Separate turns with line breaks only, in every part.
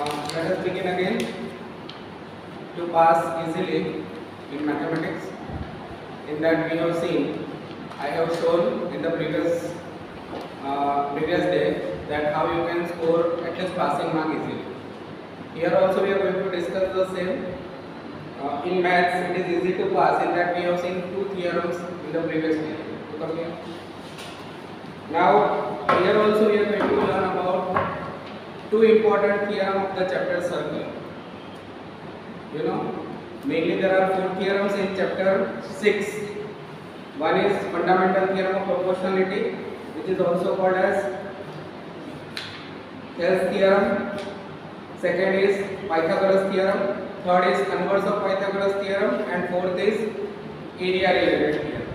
Let us begin again. To pass easily in mathematics, in that we have seen, I have shown in the previous day that how you can score at least passing mark easily. Here also we are going to discuss the same. In maths, it is easy to pass. In that we have seen two theorems in the previous day. Okay. Now here also we are going to learn about two important theorem of the chapter circle. You know, mainly there are four theorems in chapter 6. One is fundamental theorem of proportionality, which is also called as Thales theorem. Second is Pythagoras theorem. Third is converse of Pythagoras theorem, and fourth is area related theorem.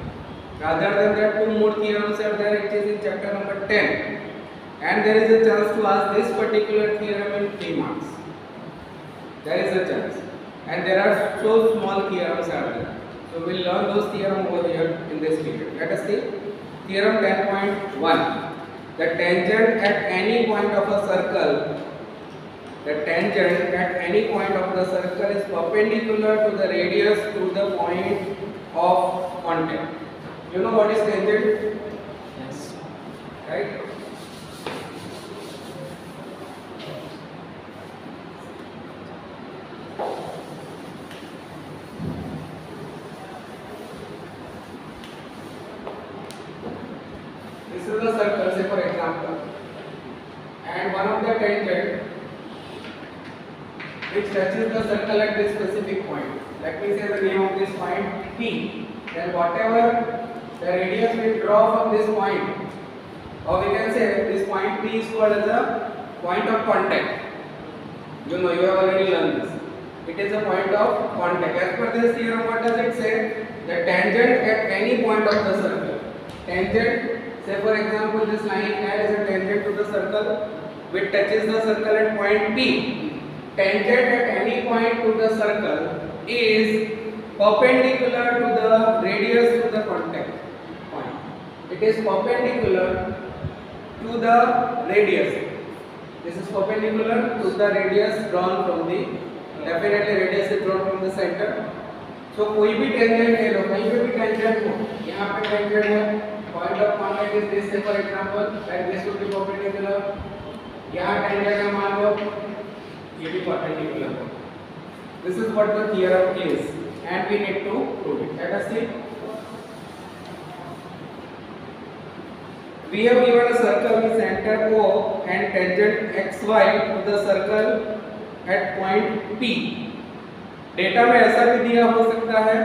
Other than that, two more theorems are there, which is in chapter number 10. And there is a chance to ask this particular theorem in 3 marks. There is a chance. And there are so small theorems are there. So we will learn those theorems over here in this period. Let us see. Theorem 10.1. The tangent at any point of a circle, is perpendicular to the radius to the point of contact. You know what is tangent? Yes. Right? This is a circle, say for example, and one of the tangent which touches the circle at this specific point. Let me say the name of this point P. Then whatever the radius we draw from this point, or we can say this point P is called as a point of contact. You know, you have already learned this. It is a point of contact. As per this theorem, what does it say? The tangent at any point of the circle. Tangent, say for example, this line L is a tangent to the circle which touches the circle at point P. Tangent at any point to the circle is perpendicular to the radius to the contact point. It is perpendicular to the radius. This is perpendicular to the radius drawn from the, definitely radius is drawn from the center. So कोई भी tangent ले लो, कहीं पे भी tangent हो, यहाँ पे tangent है, point of contact is this, say for example, that this would be perpendicular. यहाँ टेंजेंट है मान लो, ये भी perpendicular हो. This is what the theorem is, and we need to prove it. Let us see. We have given a circle with center O and tangent xy to the circle at point P. Data में ऐसा भी दिया हो सकता है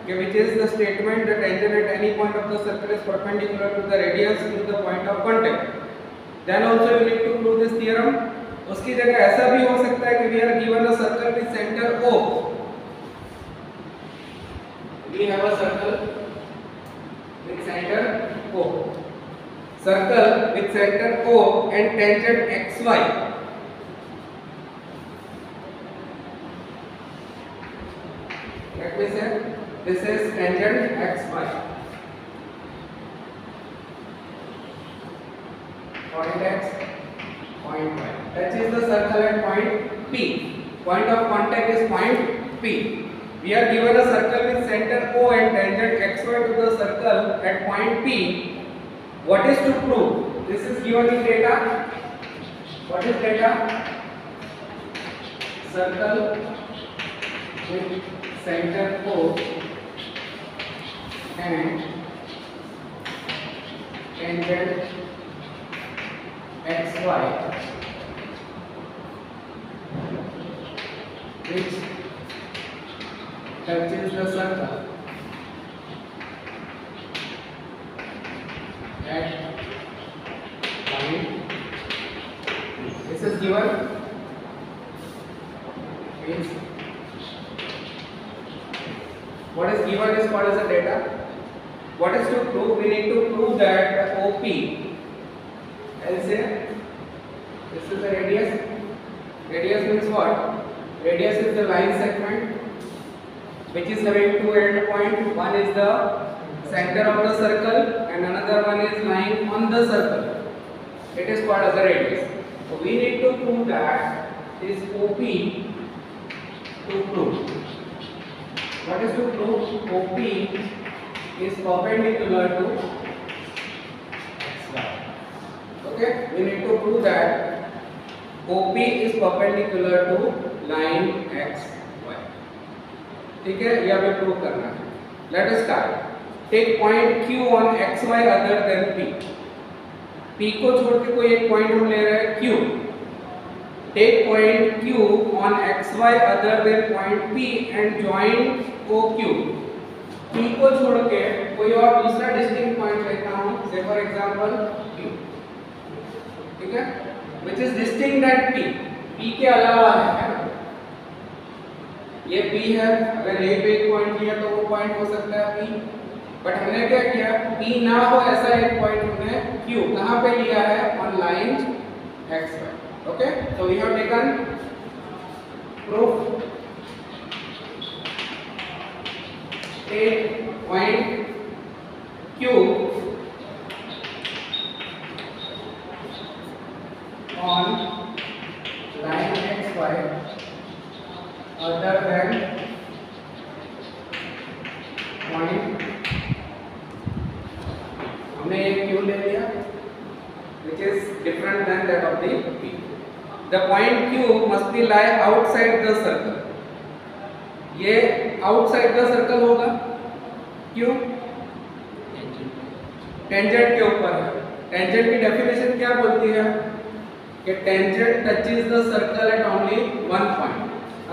कि which is the statement the tangent at any point of the circle is perpendicular to the radius to the point of contact. Then also you need to prove this theorem. उसकी जगह ऐसा भी हो सकता है कि we are given a circle with center O. We have a circle with center O. Circle with center O and tangent xy. Let me say this is tangent xy. Point x, point y. That is the circle at point P. Point of contact is point P. We are given a circle with center O and tangent xy to the circle at point P. What is to prove? This is given in data. What is data? Circle with center O and tangent xy which touches the circle at point. This is given is what is given is called as a data. What is to prove? We need to prove that the OP, I'll say this is the radius. Radius means what? Radius is the line segment which is having two end points. One is the center of the circle and another one is lying on the circle. It is called as a radius. So we need to prove that is OP to prove. What is to prove? OP is perpendicular to XY. Okay, we need to prove that OP is perpendicular to line XY. ठीक है, ये हमें prove करना है. Let us start. Take point Q on XY other than P. P को छोड़ के कोई एक पॉइंट हम ले रहे हैं Q. Take point Q on XY other than point P and join OQ. P को छोड़ के कोई और दूसरा डिस्टिंक्ट पॉइंट लेता हूँ, say for example Q. ठीक है, which is distinct at P. P के अलावा है ना, ये P है. अगर A पे एक पॉइंट लिया तो वो पॉइंट हो सकता है P. बट हमने क्या किया, P ना हो ऐसा एक पॉइंट हमने Q कहाँ पे लिया है, on line XY. Okay, so we have taken proof. Take point Q on line XY other than point. हमने एक Q ले लिया which is different than that of the P. The point Q must be lie outside the circle. ये outside the circle होगा, क्यों? Tangent के ऊपर है. टेंजेंट की डेफिनेशन क्या बोलती है कि tangent touches the circle eight only one point.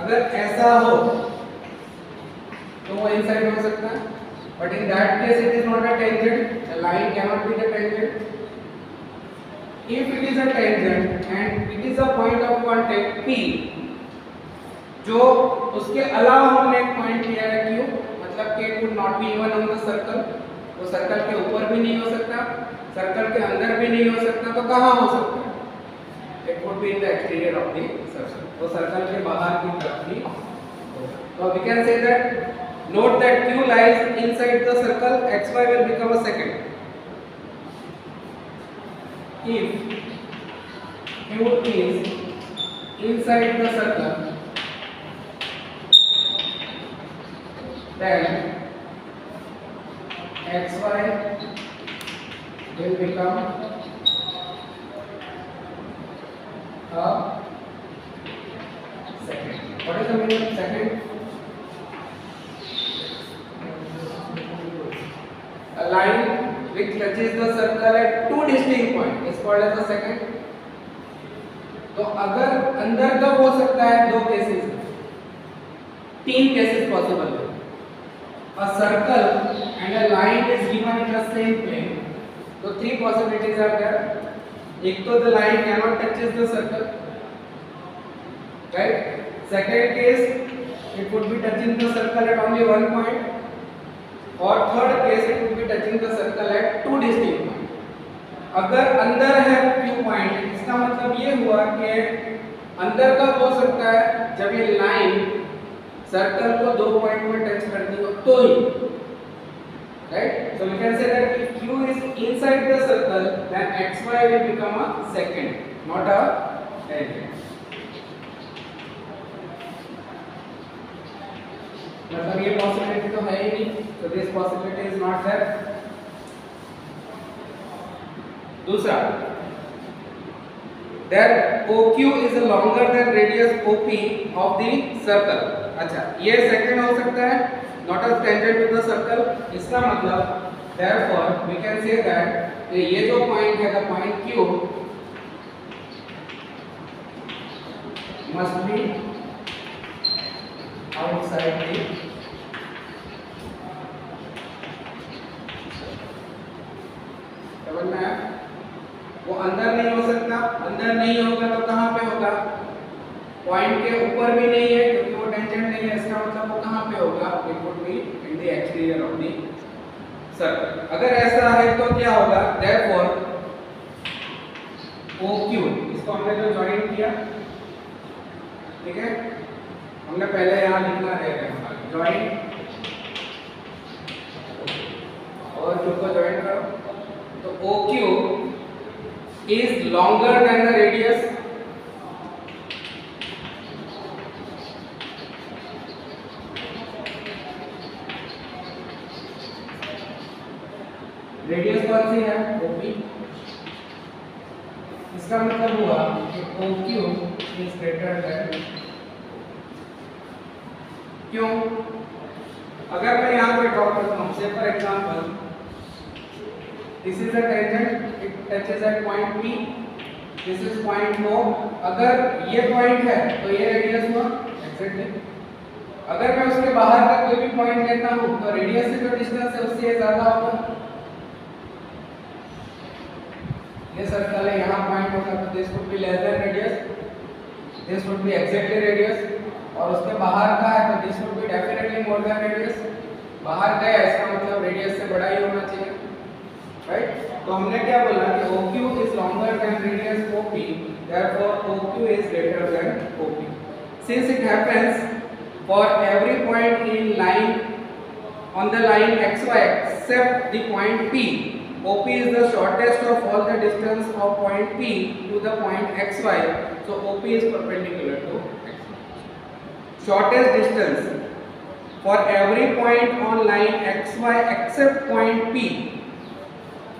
अगर ऐसा हो तो वो इनसाइड हो सकता है, but in that case it is not a tangent. The line can not be the tangent. If it is a tangent and it is a point of contact P, जो उसके अलावा हमने एक पॉइंट लिया है Q, मतलब कि it would not be even on the circle. वो सर्कल के ऊपर भी नहीं हो सकता, सर्कल के अंदर भी नहीं हो सकता, तो कहाँ हो सकता है? It would be in the exterior of the circle. वो सर्कल के बाहर की तरफ ही होगा. So we can say that note that Q lies inside the circle, XY will become a second. If Q is inside the circle, then XY will become a second. What is the meaning of second? A line which touches the circle at two distinct points is called as a second. तो अगर अंदर कब हो सकता है, दो cases, तीन cases possible है. A circle and a line is given in the same plane. So three possibilities are there. एक तो the line cannot touches the circle, right? Second case, it would be touching the circle at only one point. और third case it would be touching the circle eight two distinct point. अगर अंदर है Q point, इसका मतलब ये हुआ कि अंदर कब हो सकता है, जब ये लाइन सर्कल को दो पॉइंट में टच करती हो तो ही, right. So we can say that if Q is inside the circle then XY will become a secant, not a tangent. मतलब ये पॉसिबिलिटी तो है ही नहीं, so this possibility is not there. दूसरा, that OQ is longer than radius OP of the circle. अच्छा, ये second हो सकता है, not as tangent to the circle. इसका मतलब therefore we can say that ये जो पॉइंट है, the point Q must be outside the समझना है. वो अंदर नहीं हो सकता, अंदर नहीं होगा तो कहाँ पे होगा, पॉइंट के ऊपर भी नहीं है क्योंकि वो टेंजेंट नहीं है. इसका मतलब वो कहाँ पे होगा, it would be in the exterior of the circle. अगर ऐसा है तो क्या होगा, देयरफॉर OQ, इसको हमने जो ज्वाइन किया, ठीक है, हमने पहले यहाँ लिखना रहेगा ज्वाइन और Q को ज्वाइन करो. तो OQ is longer than the radius radius कौन सी है OP। इसका मतलब हुआ कि OQ इज ग्रेटर देन, क्यों? अगर मैं यहाँ पे ड्रॉ करता हूँ, say for example this is a tangent, it touches at point P, this is point O। अगर ये पॉइंट है तो ये रेडियस हुआ एग्जैक्टली। अगर मैं उसके बाहर का कोई भी पॉइंट लेता हूँ तो रेडियस से जो डिस्टेंस है उससे ये ज्यादा होगा। ये सर्कल है, यहाँ पॉइंट होगा तो this would be less than radius, this would B exactly radius. और उसके बाहर का है तो this would be definitely more than radius. बाहर गया इसका मतलब रेडियस से बड़ा ही होना चाहिए, राइट? तो हमने क्या बोला कि OQ is longer than radius OP, therefore OQ is greater than OP. Since it happens for every point in line on the line XY except the point P, OP is the shortest of all the distance of point P to the point XY, so OP is perpendicular to XY. Shortest distance for every point on line XY except point P,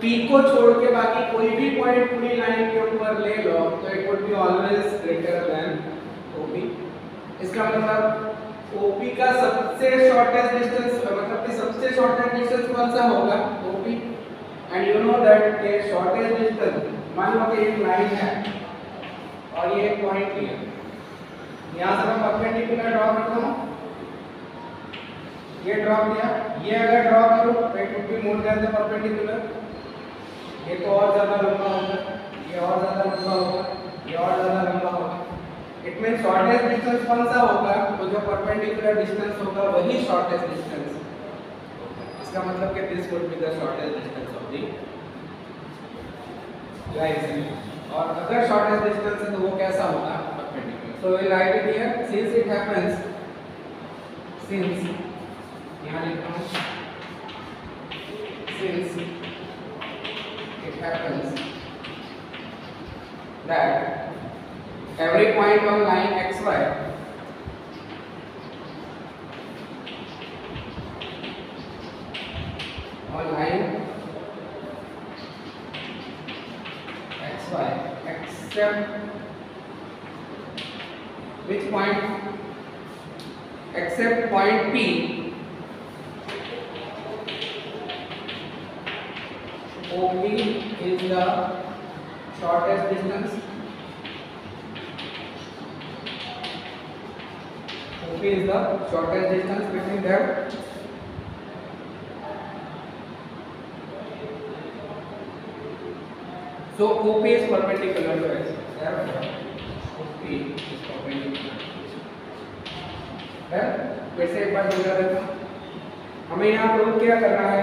P को छोड़ के बाकी कोई भी point पूरी line के ऊपर ले लो तो it would be always greater than OP। इसका मतलब OP का सबसे शॉर्टेस्ट डिस्टेंस, मतलब कि सबसे शॉर्टेस्ट डिस्टेंस कौन सा होगा OP। And you know that ये शॉर्टेस्ट डिस्टेंस, मान लो कि एक लाइन है और ये एक पॉइंट है, यहाँ से मैं परपेंडिकुलर ड्रॉ करता हूँ, ये ड्रॉ किया, ये अगर ड्रॉ करूँ तो it would be more than the perpendicular. ये तो और ज्यादा लंबा होगा, ये और ज्यादा लंबा होगा, ये और ज्यादा लंबा होगा। इट मींस शॉर्टेस्ट डिस्टेंस कौन सा होगा, तो जो परपेंडिकुलर डिस्टेंस होगा वही शॉर्टेस्ट डिस्टेंस। इसका मतलब कि this would be the shortest distance of the line. और अगर शॉर्टेस्ट डिस्टेंस है तो वो कैसा होगा, perpendicular. So we write it here, since it happens, since यहाँ लिखता हूँ, since it happens that every point on line XY on line XY except which point, except point P, OP is the shortest distance. OP is the shortest distance between them. So OP is perpendicular to X. Therefore, OP is perpendicular. फिर से एक बार समझा देता हूँ, हमें यहाँ prove क्या करना है,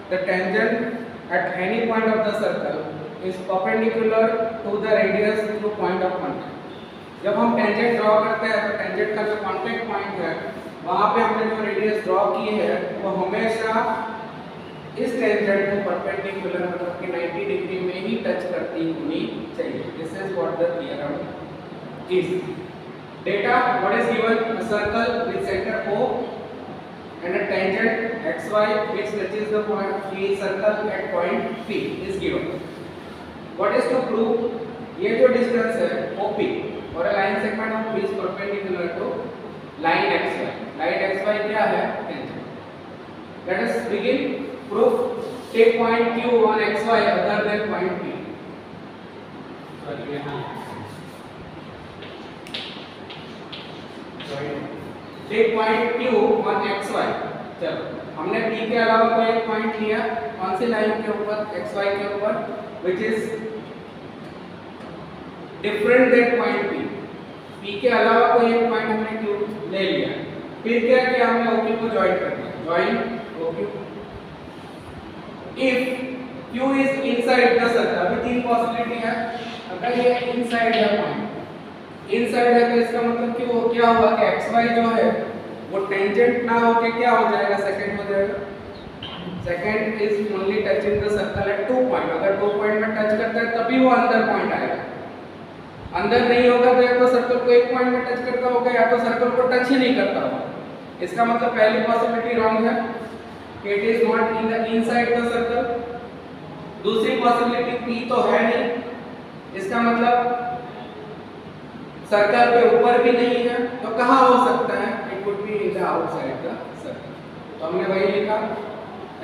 the tangent at any point of the circle is perpendicular to the radius through point of contact. जब हम टेंजेंट ड्रॉ करते हैं तो टेंजेंट का जो कांटेक्ट पॉइंट है वहाँ पे हमने जो रेडियस ड्रॉ की है वो हमेशा इस टेंजेंट को परपेंडिकुलर, मतलब कि 90 डिग्री में ही टच करती होनी चाहिए। This is what the theorem is. Data what is given, a circle with centre O and a tangent XY which touches the point P circle at point P is given. What is to prove? ये जो distance है OP और a line segment of P is perpendicular to line XY. Line XY क्या है, tangent. Let us begin proof. Take point Q on XY other than point P. Take point Q on XY. चलो हमने P के अलावा कोई एक point लिया, कौन सी लाइन के ऊपर, XY के ऊपर, which is different than point P. P के अलावा कोई एक पॉइंट हमने Q ले लिया, फिर क्या किया, हमने OQ को ज्वाइन कर दिया, join OQ। If Q is inside the circle, अभी तीन पॉसिबिलिटी है, अगर ये inside है पॉइंट, इनसाइड है तो इसका मतलब कि वो क्या हुआ कि XY जो है वो टेंजेंट ना होके क्या हो जाएगा, सेकंड हो जाएगा। Second is only touching the circle eight 2 point. अगर 2 पॉइंट में टच करता है तभी वो अंदर पॉइंट आएगा, अंदर नहीं होगा तो या तो सर्कल को एक पॉइंट में टच करता होगा या तो सर्कल को टच ही नहीं करता होगा। इसका मतलब पहली पॉसिबिलिटी रॉन्ग है कि it is not in the inside the circle. दूसरी पॉसिबिलिटी P तो है नहीं, इसका मतलब सर्कल के ऊपर भी नहीं है, तो कहाँ हो सकता है? It would be in the outside the circle. तो हमने वही लिखा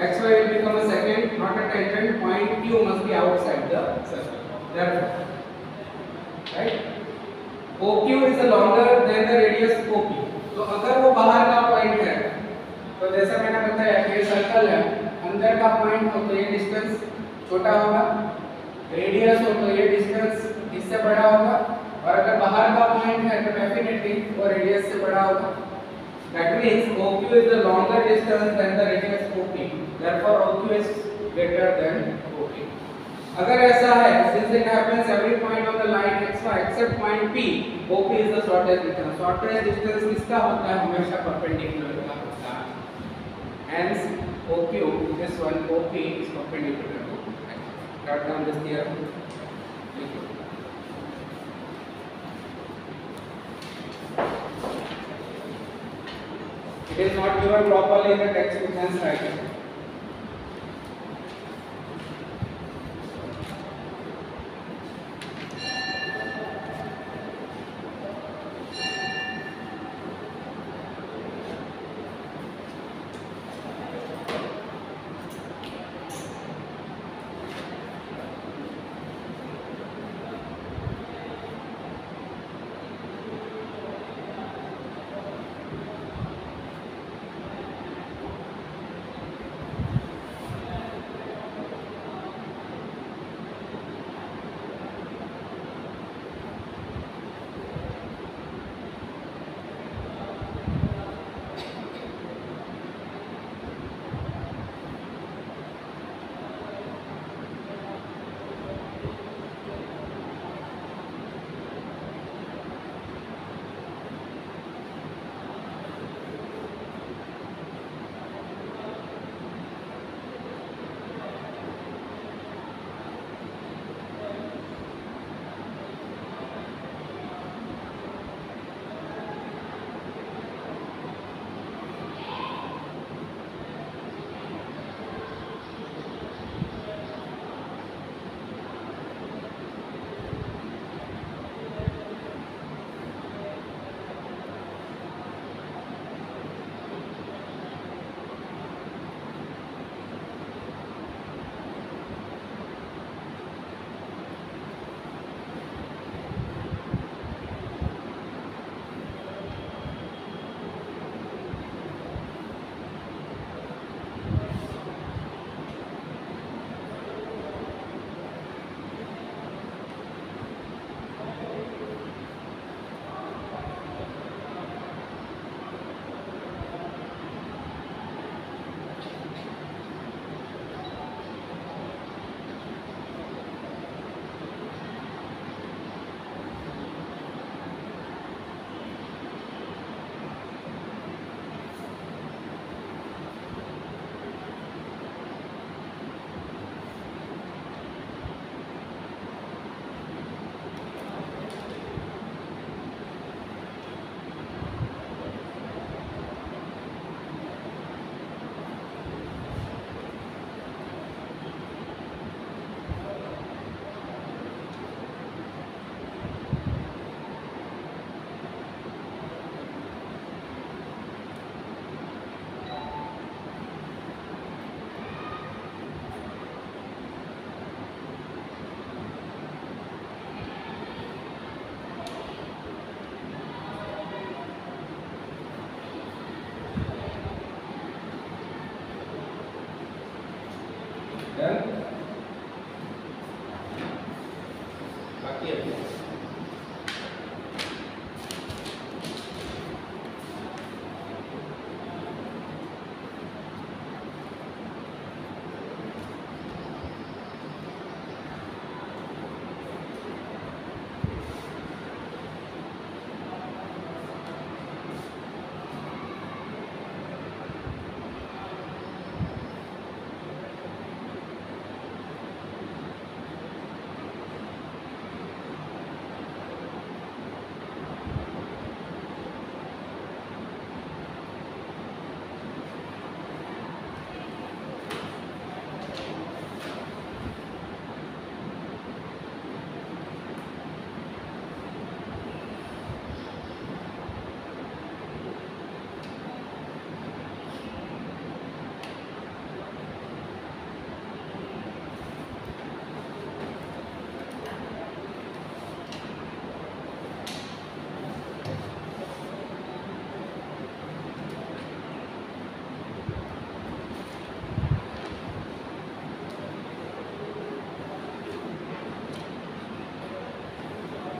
xy will become a secant not a tangent, point Q must be outside the circle, therefore right OQ is longer than the radius OP। तो अगर वो बाहर का point है तो जैसा मैंने बताया कि ये सर्कल है, अंदर का पॉइंट हो तो ये डिस्टेंस छोटा होगा, रेडियस हो तो ये डिस्टेंस इससे बड़ा होगा, और अगर बाहर का पॉइंट है तो डेफिनेटली वो रेडियस से बड़ा होगा। That means OQ is the longer distance than the radius OP, therefore OQ is greater than OP। अगर ऐसा है, since it happens every point on the line xy except point P, OP is the shortest distance। shortest distance किसका होता है? हमेशा perpendicular का होता है। Hence OQ, this one OP is perpendicular to x। Write down this theorem। It is not given properly in the textbook, hence write it।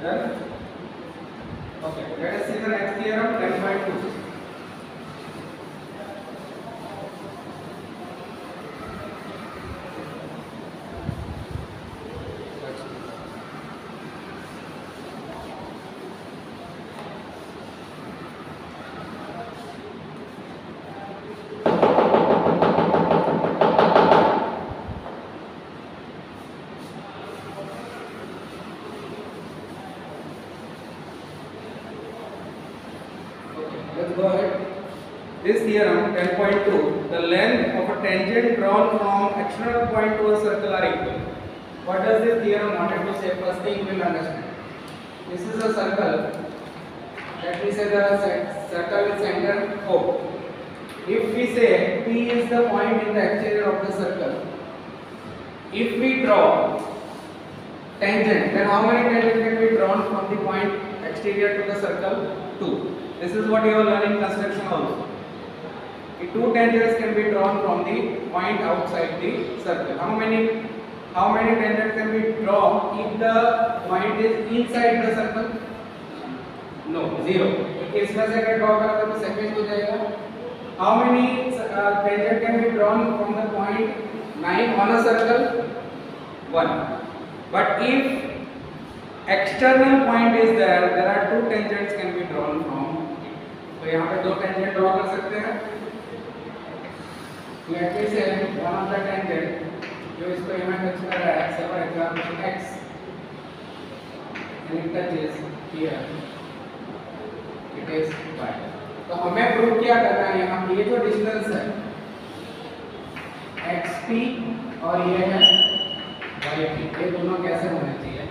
Done? Okay, let us see the next theorem 10.2. Let's go ahead. This theorem 10.2, the length of a tangent drawn from external point to a circle are equal. What does this theorem wanted to say? First thing we will understand. This is a circle. Let me say the circle with center O. If we say P is the point in the exterior of the circle, if we draw tangent, then how many tangents can be drawn from the point exterior to the circle? 2. This is what you will learn in construction also. The 2 tangents can be drawn from the point outside the circle. How many tangents can be drawn if the point is inside the circle? No, 0. इसमें से अगर draw करा तो second हो जाएगा. How many tangents can be drawn from the point 9 on a circle? 1. But if external point is there are 2 tangents can be drawn from. तो यहाँ पे 2 tangent draw कर सकते हैं. Let me say one of the tangent जो इसको यहाँ touch कर रहा है, for example x, and it touches here, it is y. तो हमें प्रूव क्या करना है यहाँ पे? ये जो डिस्टेंस है xp और ये है yp, ये दोनों कैसे होने चाहिए?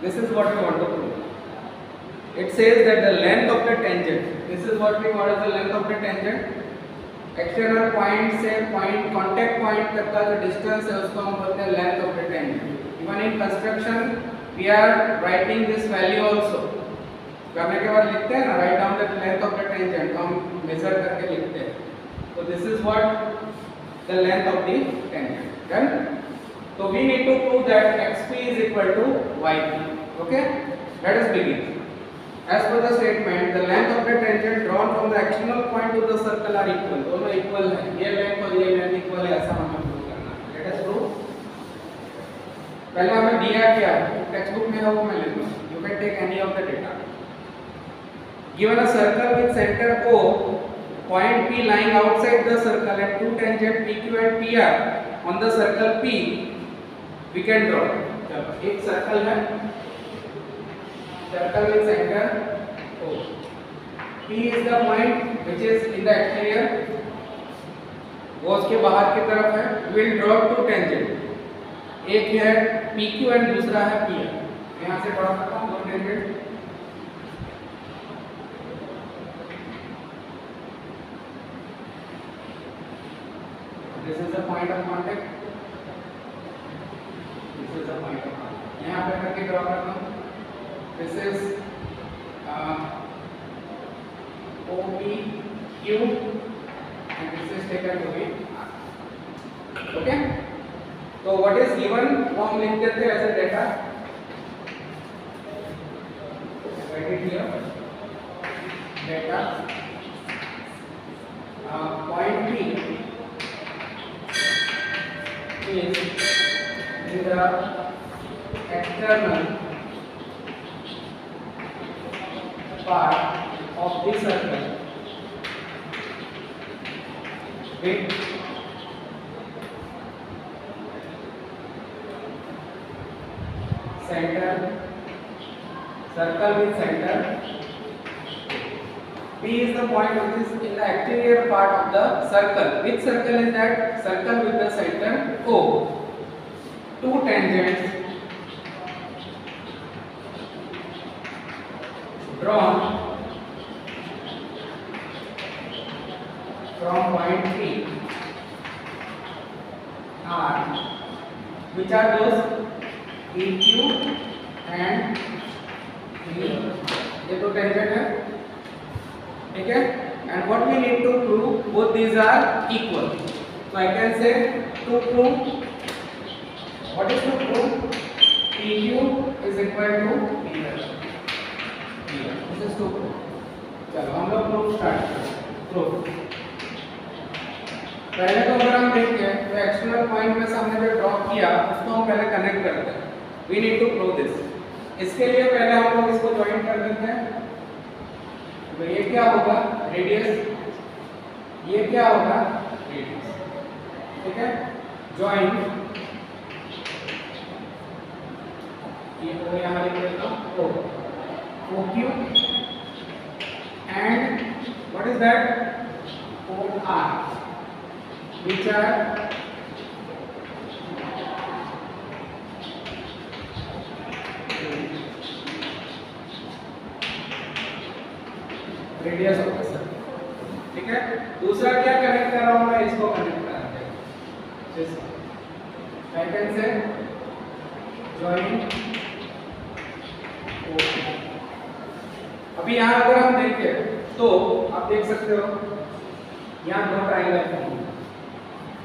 This is what we want to prove. It says that the length of the tangent, this is what we call as the length of the tangent. External point से point contact point तक का जो distance है उसको हम बोलते हैं length of the tangent. Even in construction we are writing this value also. करने के बाद लिखते हैं ना, write down the length of the tangent, तो हम measure करके लिखते हैं. So this is what the length of the tangent. Done? So we need to prove that xp is equal to yp. Okay? Let us begin. As per the statement, the length of the tangent drawn from the external point to the circle are equal. दोनों equal है. ये length और ये length equal है, ऐसा हमें prove करना है. Let us prove. पहले हमें दिया क्या? टेक्स्ट में है वो मैं लिख दूँ. You can take any of the data. Given a circle with center O, point P lying outside the circle and 2 tangent PQ and PR on the circle P, we can draw. चलो एक circle है. Circle with center O. P is the point which is in the exterior. वो उसके बाहर की तरफ है. We will draw 2 tangent. एक है PQ and दूसरा है PR. यहाँ से ड्रॉ करता हूँ 2 tangent. This is the point of contact. This is the point of contact. यहाँ पे करके ड्रॉ करता हूँ. This is OPQ and this is taken to be R. Okay? So what is given? वो हम लिख देते हैं ऐसे data. Write it here. Data. Point P is in the external part of the circle with center, circle with center. P is the point which is in the exterior part of the circle. Which circle is that? Circle with the center O. 2 tangents drawn from point P are, which are those? PQ and P. ये तो tangent है, ठीक है? And what we need to prove, both these are equal. So I can say to prove, what is to prove? PQ is is equal to here. This is to prove. चलो हम लोग proof start करते हैं. Proof पहले तो अगर हम देखें तो एक्सटर्नल पॉइंट में से हमने जो ड्रॉ किया उसको हम पहले कनेक्ट करते हैं. We need to prove this. इसके लिए पहले हम लोग इसको ज्वाइन कर देते हैं. तो ये क्या होगा? रेडियस. ये क्या होगा? रेडियस. ठीक है. ज्वाइन ये तो यहाँ लिख देता हूँ O Q and what is that? OR, which are radius of the circle. ठीक है. दूसरा क्या कनेक्ट कर रहा हूं मैं? इसको कनेक्ट कर रहा हूं. I can say join. अभी यहाँ अगर हम देखें तो आप देख सकते हो यहाँ दो triangle form.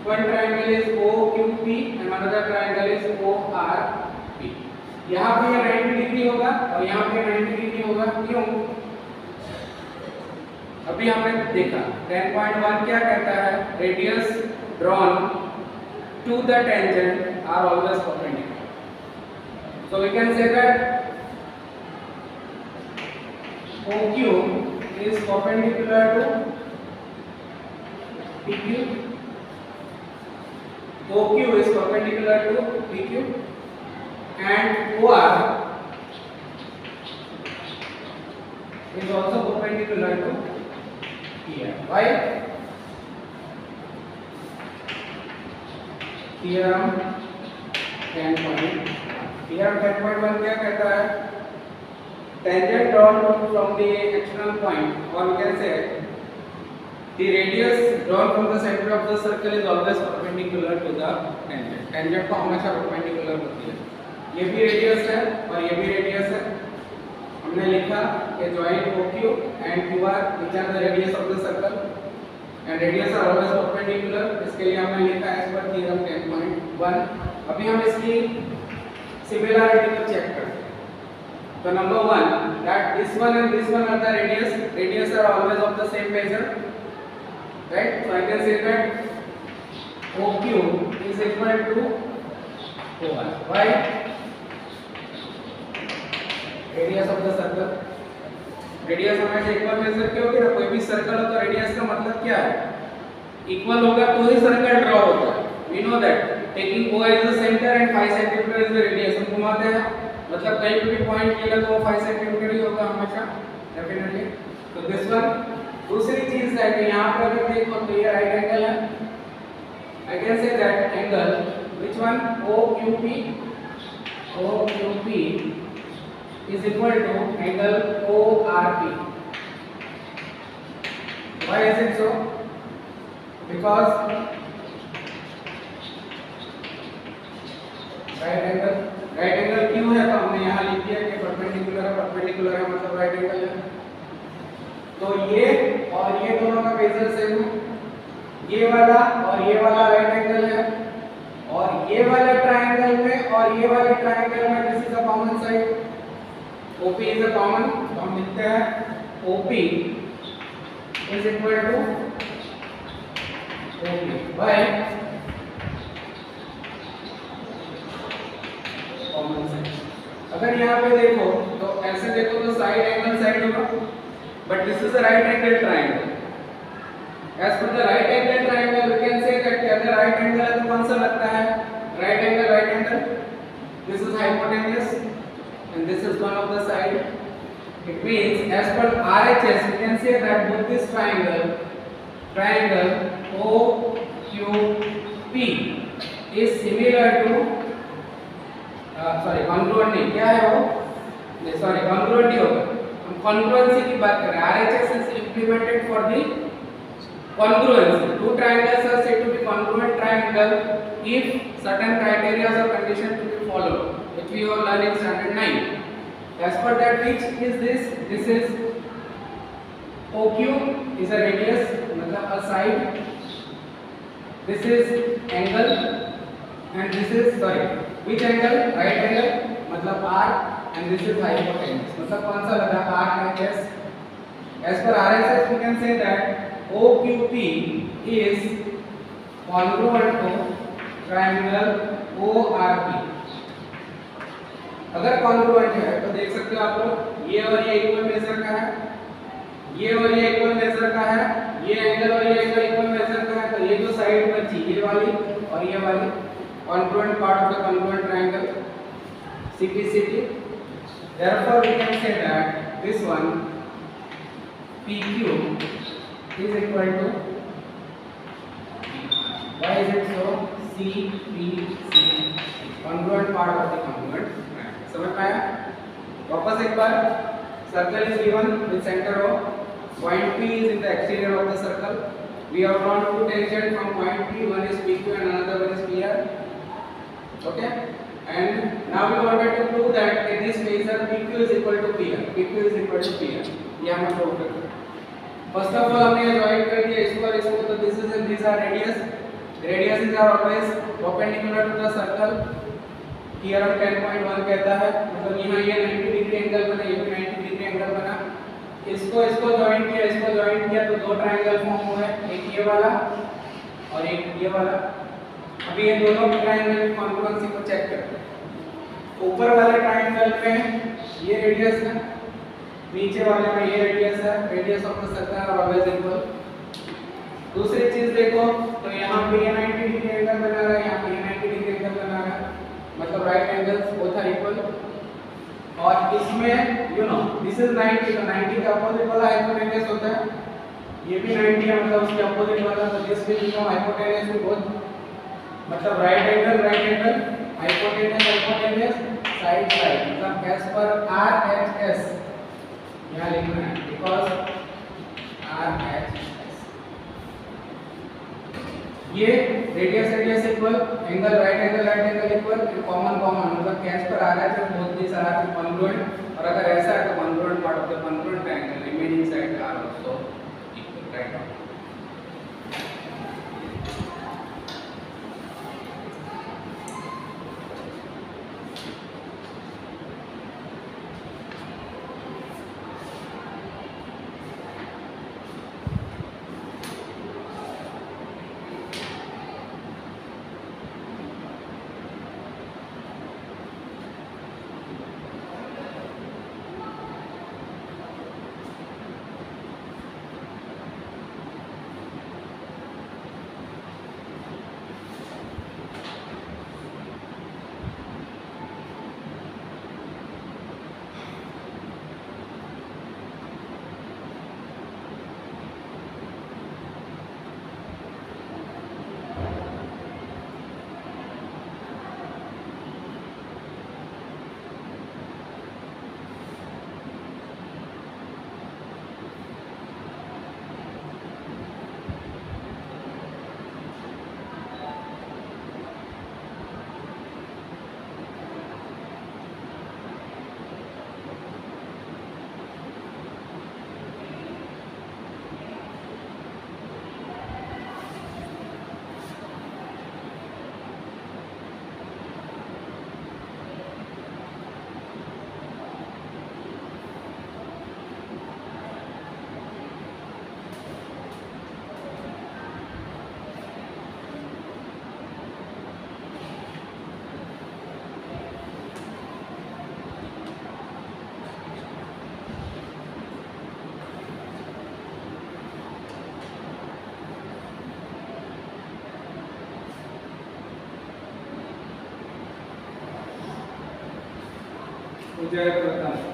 One triangle is OQP and another triangle is ORP. यहाँ पे 90 डिग्री होगा और यहाँ पे 90 डिग्री होगा. क्यों? अभी हमने देखा 10.1 क्या कहता है? Radius drawn to the tangent are always perpendicular. So we can say that OQ is perpendicular to PQ. OQ is perpendicular to PQ and OR is also perpendicular to PR. Why? Theorem 10.1. Theorem 10.1 क्या कहता है? Tangent drawn from the external point, or we can say the radius drawn from the center of the circle is always perpendicular to the tangent. Tangent को हमेशा perpendicular होती है. ये भी radius है और ये भी रेडियस है. हमने लिखा कि join OQ and QR which are the radius of the circle and radius are always perpendicular. इसके लिए हमने लिखा as per theorem 10.1. अभी हम इसकी similarity को चेक करते हैं. So number one, that this one and this one are the radius. Radius are always of the same measure, right? So I can say that OQ is equal to OR. Why? Radius of the circle. Radius हमेशा equal major की होगी ना. कोई भी circle हो तो radius का मतलब क्या है? इक्वल होगा तो ही सर्कल ड्रॉ होता है. We know that. Taking O as the center and 5 cm is the radius. हम घुमाते हैं मतलब कहीं पे भी पॉइंट किया तो 5 सेंटीमीटर ही होगा हमेशा डेफिनेटली. तो दिस वन. दूसरी चीज है कि यहाँ पर अगर देखो तो ये राइट एंगल है. I can say that angle which one? OQP. OQP is equal to angle ORP. Why is it so? Because right angle क्यों है? तो हमने यहाँ लिख दिया कि परपेंडिकुलर है. परपेंडिकुलर है मतलब राइट एंगल है. तो ये और ये दोनों का बेजल सेम है. ये वाला और ये वाला राइट एंगल है और ये वाले ट्रायंगल में और ये वाले ट्रायंगल में this is a common side. OP is a common. तो हम लिखते हैं OP is equal to OP by common side. अगर यहाँ पे देखो तो ऐसे देखो तो साइड एंगल साइड होगा but this is a right angle triangle. As पर the right angle triangle we can say that अगर राइट एंगल है तो कौन सा लगता है? Right angle. This is hypotenuse and this is one of the side. It means as per RHS we can say that both this triangle OQP is similar to congruent नहीं क्या है वो? नहीं congruent ही होगा. हम congruency की बात कर रहे हैं. RHS is implemented for the congruency. Two triangles are said to be congruent triangle if certain criteria or condition to be followed, which we all learn in standard 9. As per that, which is this? This is OQ is a radius, मतलब a side. This is angle, and this is which angle? Right angle, मतलब R. and this is hypotenuse. मतलब कौन सा लगा RHS? As per RHS we can say that OQP is congruent to triangle ORP. अगर congruent है तो देख सकते हो आप लोग ये और ये इक्वल मेजर का है, ये और ये इक्वल मेजर का है, ये एंगल और ये एंगल इक्वल मेजर का है, तो ये जो साइड बची ये वाली और ये वाली congruent part of the congruent triangle CPCT. Therefore we can say that this one PQ is equal to, why is it so, CPC, congruent part of the congruent. समझ में आया? वापस एक बार, circle is given with center O, point P is in the exterior of the circle. We have drawn two tangents from point P, one is PQ and another one is PR. Okay? And now we wanted to prove that in this measure PQ is equal to PR. PQ is equal to PR. ये हम prove करते हैं. First of all हमने join कर दिया इसको और इसको, तो this is and these are radius. Radiuses are always perpendicular to the circle. Here हम 10.1 कहता है, मतलब यहाँ ये 90 डिग्री एंगल बना, ये भी 90 डिग्री एंगल बना. इसको ज्वाइन किया तो दो ट्रायंगल फॉर्म हुए, एक ये वाला और एक ये वाला. अभी ये दोनों ट्रायंगल की कॉन्ग्रुएंसी को चेक करते हैं. ऊपर वाले ट्रायंगल में ये रेडियस है, नीचे वाले में ये रेडियस है. Radius of the circle are always equal. दूसरी चीज देखो तो यहाँ पे ये 90 डिग्री एंगल बना रहा है, यहाँ पे ये 90 डिग्री एंगल बना रहा है, मतलब right angles both are equal. और इसमें यू नो दिस इज 90, तो 90 का अपोजिट वाला हाइपोटेन्यूस होता है, ये भी 90 है मतलब उसके अपोजिट वाला, तो this will become hypotenuse to both, मतलब राइट एंगल हाइपोटेन्यूस साइड मतलब एज पर RHS यहाँ लिखना है, बिकॉज RHS ये radius equal, angle right angle equal, common मतलब कैच पर आ रहा है जब बोथ दिस आर कॉन्ग्रुएंट. और अगर ऐसा है तो congruent part of the congruent triangle remaining side are also equal. Right. Jai Pratap.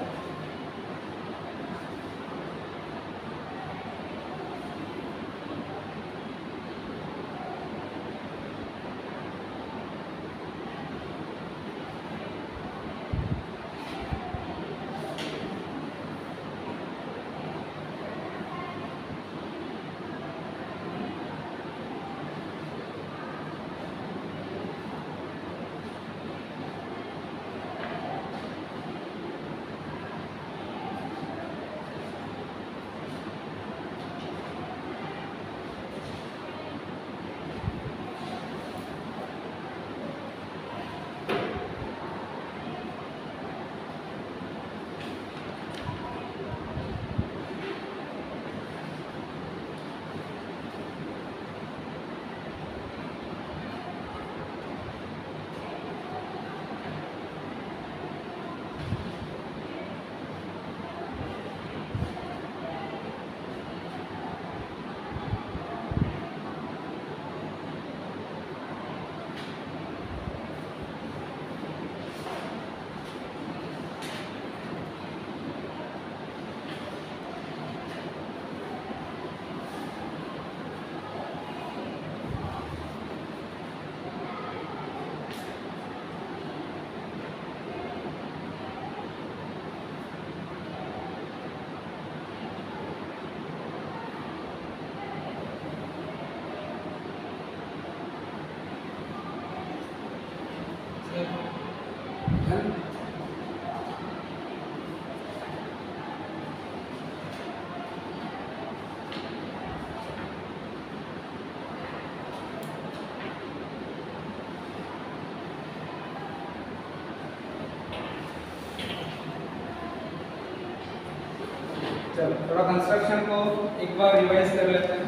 चलो थोड़ा कंस्ट्रक्शन को एक बार रिवाइज कर लेते हैं.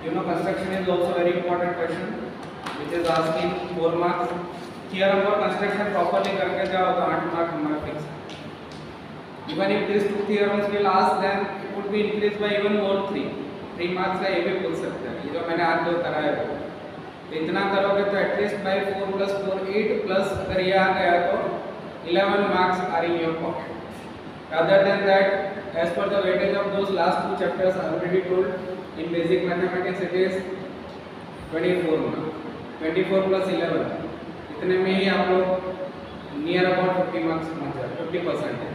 You know construction is also very important question which is asking 4 marks. Theorem और construction properly करके जाओ तो 8 मार्क हमारा फिक्स है. Even if these two theorems will ask, then it would be increased by even more 3 marks का ये भी पूछ सकते हैं. ये जो मैंने आज दो कराया है तो इतना करोगे तो एटलीस्ट बाय 4 + 4 8 प्लस अगर ये आ गया तो 11 marks are in your pocket. Rather than that, as per the weightage of those last two chapters I already told, in basic mathematics it is 24 marks. 24 plus 11 इतने में ही आप लोग नियर अबाउट 50 marks पहुंच जाए, 50% है.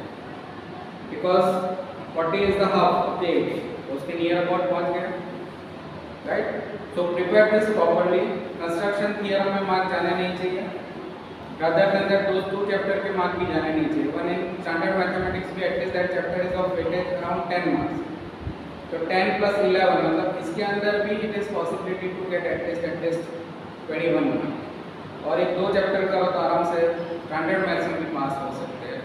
Because 40 is the half of the 80, उसके near about पहुंच गए, right? So prepare this properly. Construction theorem में मार्क जाने नहीं चाहिए. Rather than that, those two chapter के मार्क भी जाने नहीं चाहिए. One in standard mathematics भी at least that chapter is of weightage around 10 marks. तो 10 plus 11 मतलब इसके अंदर भी it is possibility to get at least 21 marks. और एक दो चैप्टर का तो आराम से स्टैंडर्ड मैथ्स में भी पास हो सकते हैं.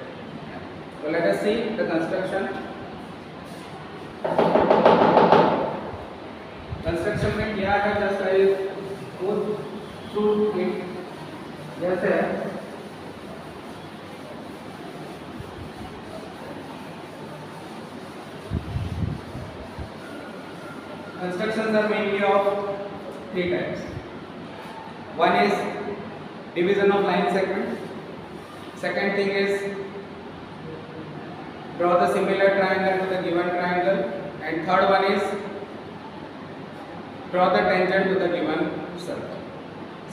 तो let us see the construction. Construction में क्या है, just I go through it. जैसे constructions are mainly of 3 types. One is division of line segment. Second thing is draw the similar triangle to the given triangle. And third one is draw the tangent to the given circle.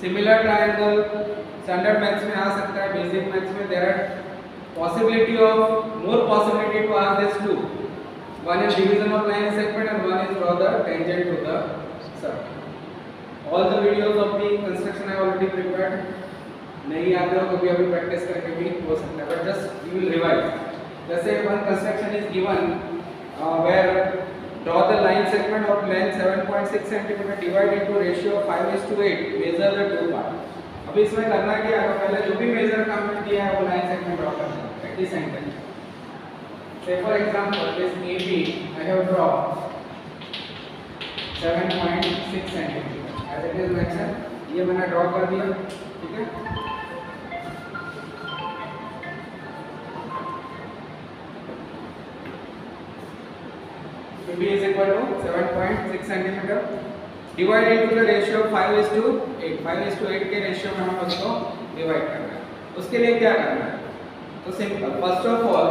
Similar triangle standard maths में आ सकता है, basic maths में there are more possibility to ask this two. One is division of line segment and one is draw the tangent to the circle. All the videos of the construction I already prepared. नहीं आते हो तो भी अभी practice करके भी हो सकता है, but just you will revise. जैसे one construction is given where draw the line segment of length 7.6 cm divide into ratio of 5:8. Measure the two parts. अभी इसमें करना क्या है, पहले जो भी मेजर का हमने दिया है वो लाइन सेगमेंट ड्रॉ करना है at this angle. Say for example, this AB I have drawn 7.6 cm as it is mentioned. ये मैंने ड्रॉ कर दिया, ठीक है. AB is equal to 7.6 cm. Divide into the ratio of 5:8. 5:8 के रेशियो में हम उसको डिवाइड करना है. उसके लिए क्या करना है, तो सिंपल. फर्स्ट ऑफ ऑल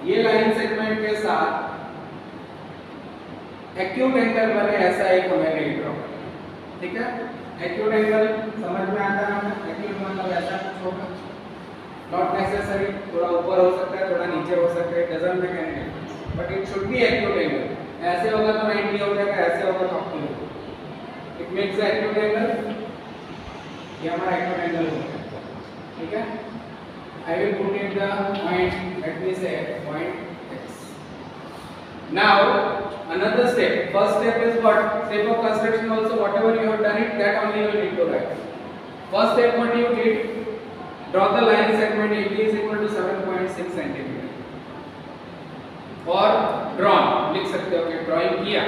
ये लाइन सेगमेंट के साथ एक्यूट एंगल बने ऐसा एक हमें रेट ड्रॉ करना है, ठीक है. एक्यूट एंगल समझ में आता है हमें. एक्यूट मतलब ऐसा कुछ होगा, नॉट नेसेसरी थोड़ा ऊपर हो सकता है, थोड़ा नीचे हो सकता है, doesn't make any difference, but it should be acute angle. ऐसे होगा तो 90 हो जाएगा, ऐसे होगा तो 80 होगा. It makes the acute angle. ये हमारा एक्यूट एंगल हो गया, ठीक है. I will put in the point, let me say point X. Now another step. First step is what? Step of construction also, whatever you have done it, that only you will need to write. First step what you did? Draw the line segment AB is equal to 7.6 cm. और drawn लिख सकते हो कि drawing किया,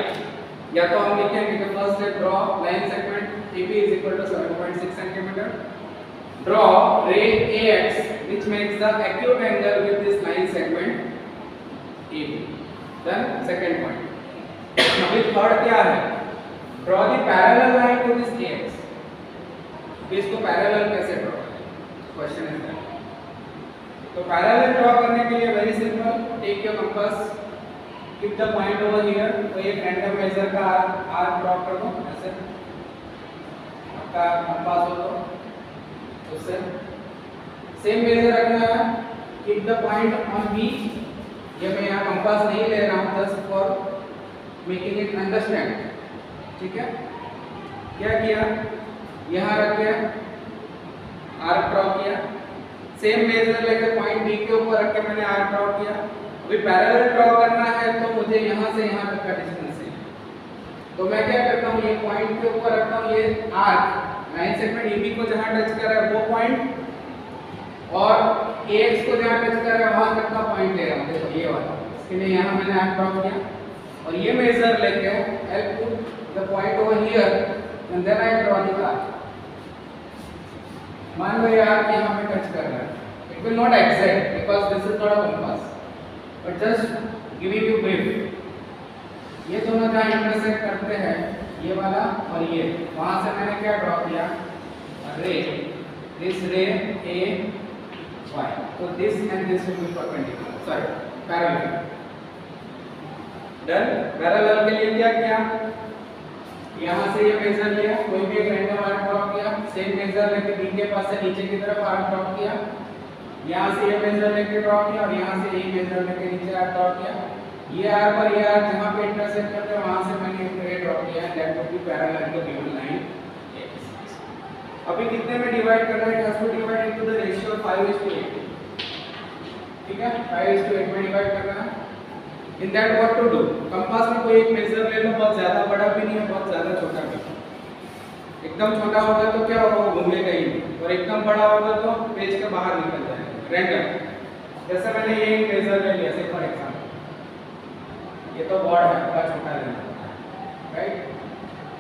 या तो हम लिखेंगे कि first step draw line segment AB is equal to 7.6 cm. Draw ray AX which makes the acute angle with this line segment AB. Then second point. अभी थर्ड क्या है? Draw the parallel line to this AX. इसको parallel कैसे draw करें? Question is that. तो parallel draw करने के लिए very simple. Take your compass, keep the point over here. तो एक random measure का arc ड्रॉ कर दो ऐसे. आपका compass हो तो उससे सेम मेजर रखना है. Keep the point on B. ये मैं यहाँ कंपास नहीं ले रहा हूँ, just for making it understand, ठीक है. क्या किया, यहाँ रख के आर्क ड्रॉ किया. सेम मेजर लेकर पॉइंट बी के ऊपर रख के मैंने आर्क ड्रॉ किया. अभी पैरेलल ड्रॉ करना है तो मुझे यहाँ से यहाँ तक का डिस्टेंस है. तो मैं क्या करता हूँ, ये पॉइंट के ऊपर रखता हूँ ये आर्क लाइन सेगमेंट AB को जहां टच कर रहा है वो पॉइंट, और AX को जहां टच कर रहा है वहां तक का पॉइंट ले रहा हूं. देखो ये वाला इसके लिए यहाँ मैंने आर्क ड्रॉ किया और ये मेजर लेके I put the point over here and then I draw the arc. मान लो ये आर्क यहाँ पे टच कर रहा है, it will not exact because this is not a compass, but just giving you brief. ये दोनों जहाँ इंटरसेक्ट करते हैं, ये वाला और ये, वहां से मैंने क्या ड्रॉ किया, रे, दिस रे ए वाई, तो this and this will be perpendicular, sorry parallel. Done. Parallel के लिए क्या किया, यहाँ से ये मेजर लिया, कोई भी एक रैंडम आर्क ड्रॉ किया, सेम मेजर लेके बी के पास से नीचे की तरफ आर्क ड्रॉ किया, यहाँ से ये मेजर लेके ड्रॉ किया और यहाँ से यही मेजर लेके नीचे आर्क ड्रॉ किया। ये आर्क और ये आर्क जहाँ पे इंटरसेक्ट करते हैं वहाँ से मैंने एक रे ड्रॉ किया है, that would be parallel to given line. अभी कितने में डिवाइड करना है, has to divide into the ratio 5:8, ठीक है, 5:8 में डिवाइड करना है। In that what to do, compass में कोई एक मेजर ले लो, बहुत ज्यादा बड़ा भी नहीं है, बहुत ज्यादा छोटा भी नहीं। एकदम छोटा होगा तो क्या होगा, वो घूमेगा ही नहीं, और एकदम बड़ा होगा तो पेज के बाहर निकल जाएगा, रैंडम। जैसे मैंने ये मेजर ले लिया, से फॉर एग्जांपल ये तो बॉर्ड है, बड़ा छोटा लेना, राइट।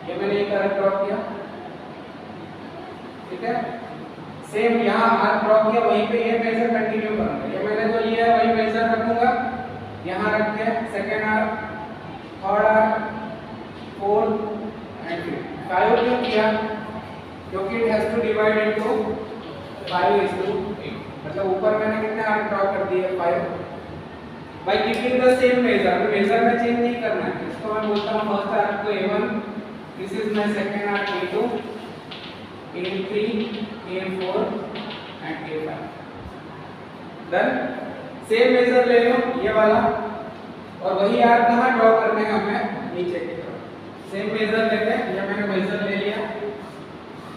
ये मैंने एक आर्क ड्रॉ किया, ठीक है, सेम यहाँ आर्क ड्रॉ किया, वहीं पे ये मेजर कंटिन्यू करूंगा। ये मैंने जो लिया है वही मेजर रखूंगा, यहाँ रख के second arc, third arc, fourth and fifth. 5 क्यों किया, क्योंकि it has to divide into 5:8, मतलब ऊपर मैंने कितने आर्क ड्रॉ कर दिए, 5। By keeping the same measure, measure में चेंज नहीं करना है। इसको मैं बोलता हूँ फर्स्ट आर्क को A1, this is my second arc A2, A3, A4 and A5। Done. Same measure ले लो, ये वाला, और वही आर्क कहाँ ड्रॉ करने हैं हमें, नीचे की तरफ। सेम मेजर लेते हैं, ये मैंने मेजर ले लिया,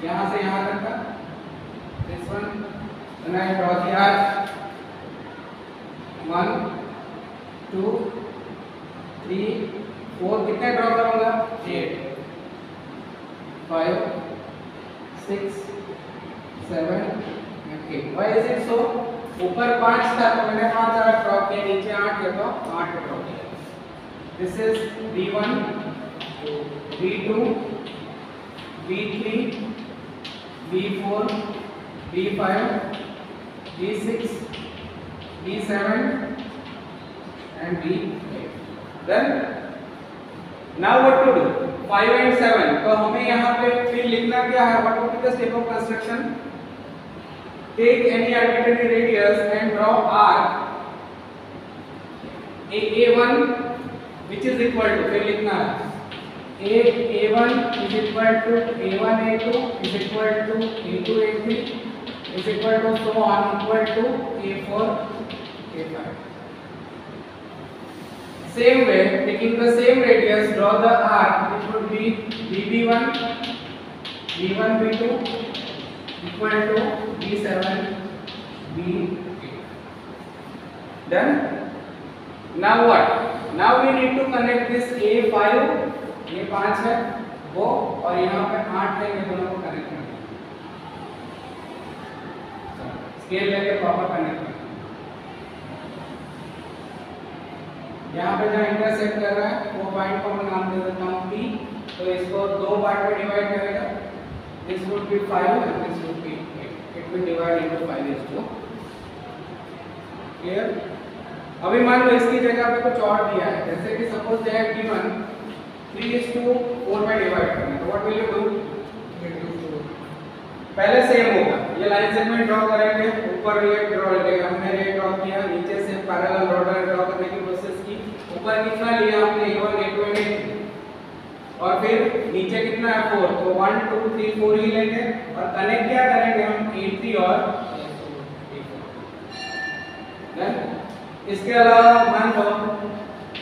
यहाँ से यहाँ तक का, this one, then I draw the arc 1 2 3 4, कितने ड्रॉ करूंगा, 8 5 6 7 and 8। Why is it so, ऊपर 5 था तो मैंने 5 आर्क ड्रॉ किया, नीचे 8 है तो 8 ड्रॉ किया। This is B1 B2 B3 B4 B5 B6 B7 and B8. Then now what to do, 5 and 7, तो हमें यहाँ पे फिर लिखना क्या है, what would be the step of construction, take any arbitrary radius and draw arc A1 which is equal to, फिर लिखना है A1 is equal to A1 A2 is equal to A2 A3 is equal to so on equal to A4 A5. Same way, taking the same radius, draw the arc which would be BB1 B1 B2 equal to B7 B8. Done. Now what? Now we need to connect this A5, ये 5 है वो, और यहाँ पे 8 है, ये दोनों को कनेक्ट करना है। स्केल लेके प्रॉपर कनेक्ट करना। यहाँ पे जहाँ इंटरसेक्ट कर रहा है वो पॉइंट को मैं नाम दे देता हूँ P, तो इसको 2 पार्ट में डिवाइड करेगा, this would B 5 and this would B 8, it will divide into 5:2। Clear. अभी मान लो इसकी जगह पे कुछ और दिया है, जैसे कि सपोज दे हैव गिवन 3:4 में डिवाइड करना है, तो व्हाट विल यू डू, पहले सेम होगा, ये लाइन सेगमेंट ड्रॉ करेंगे, ऊपर ये ड्रॉ करेंगे, हमने ये ड्रॉ किया, नीचे से पैरेलल रोडर ड्रॉ करने की प्रोसेस की, ऊपर कितना लिया हमने A1 A2 एंड A3, और फिर नीचे कितना है 4, तो 1 2 3 4 ही लेंगे, और कनेक्ट क्या करेंगे हम A3 और A4। इसके अलावा मान लो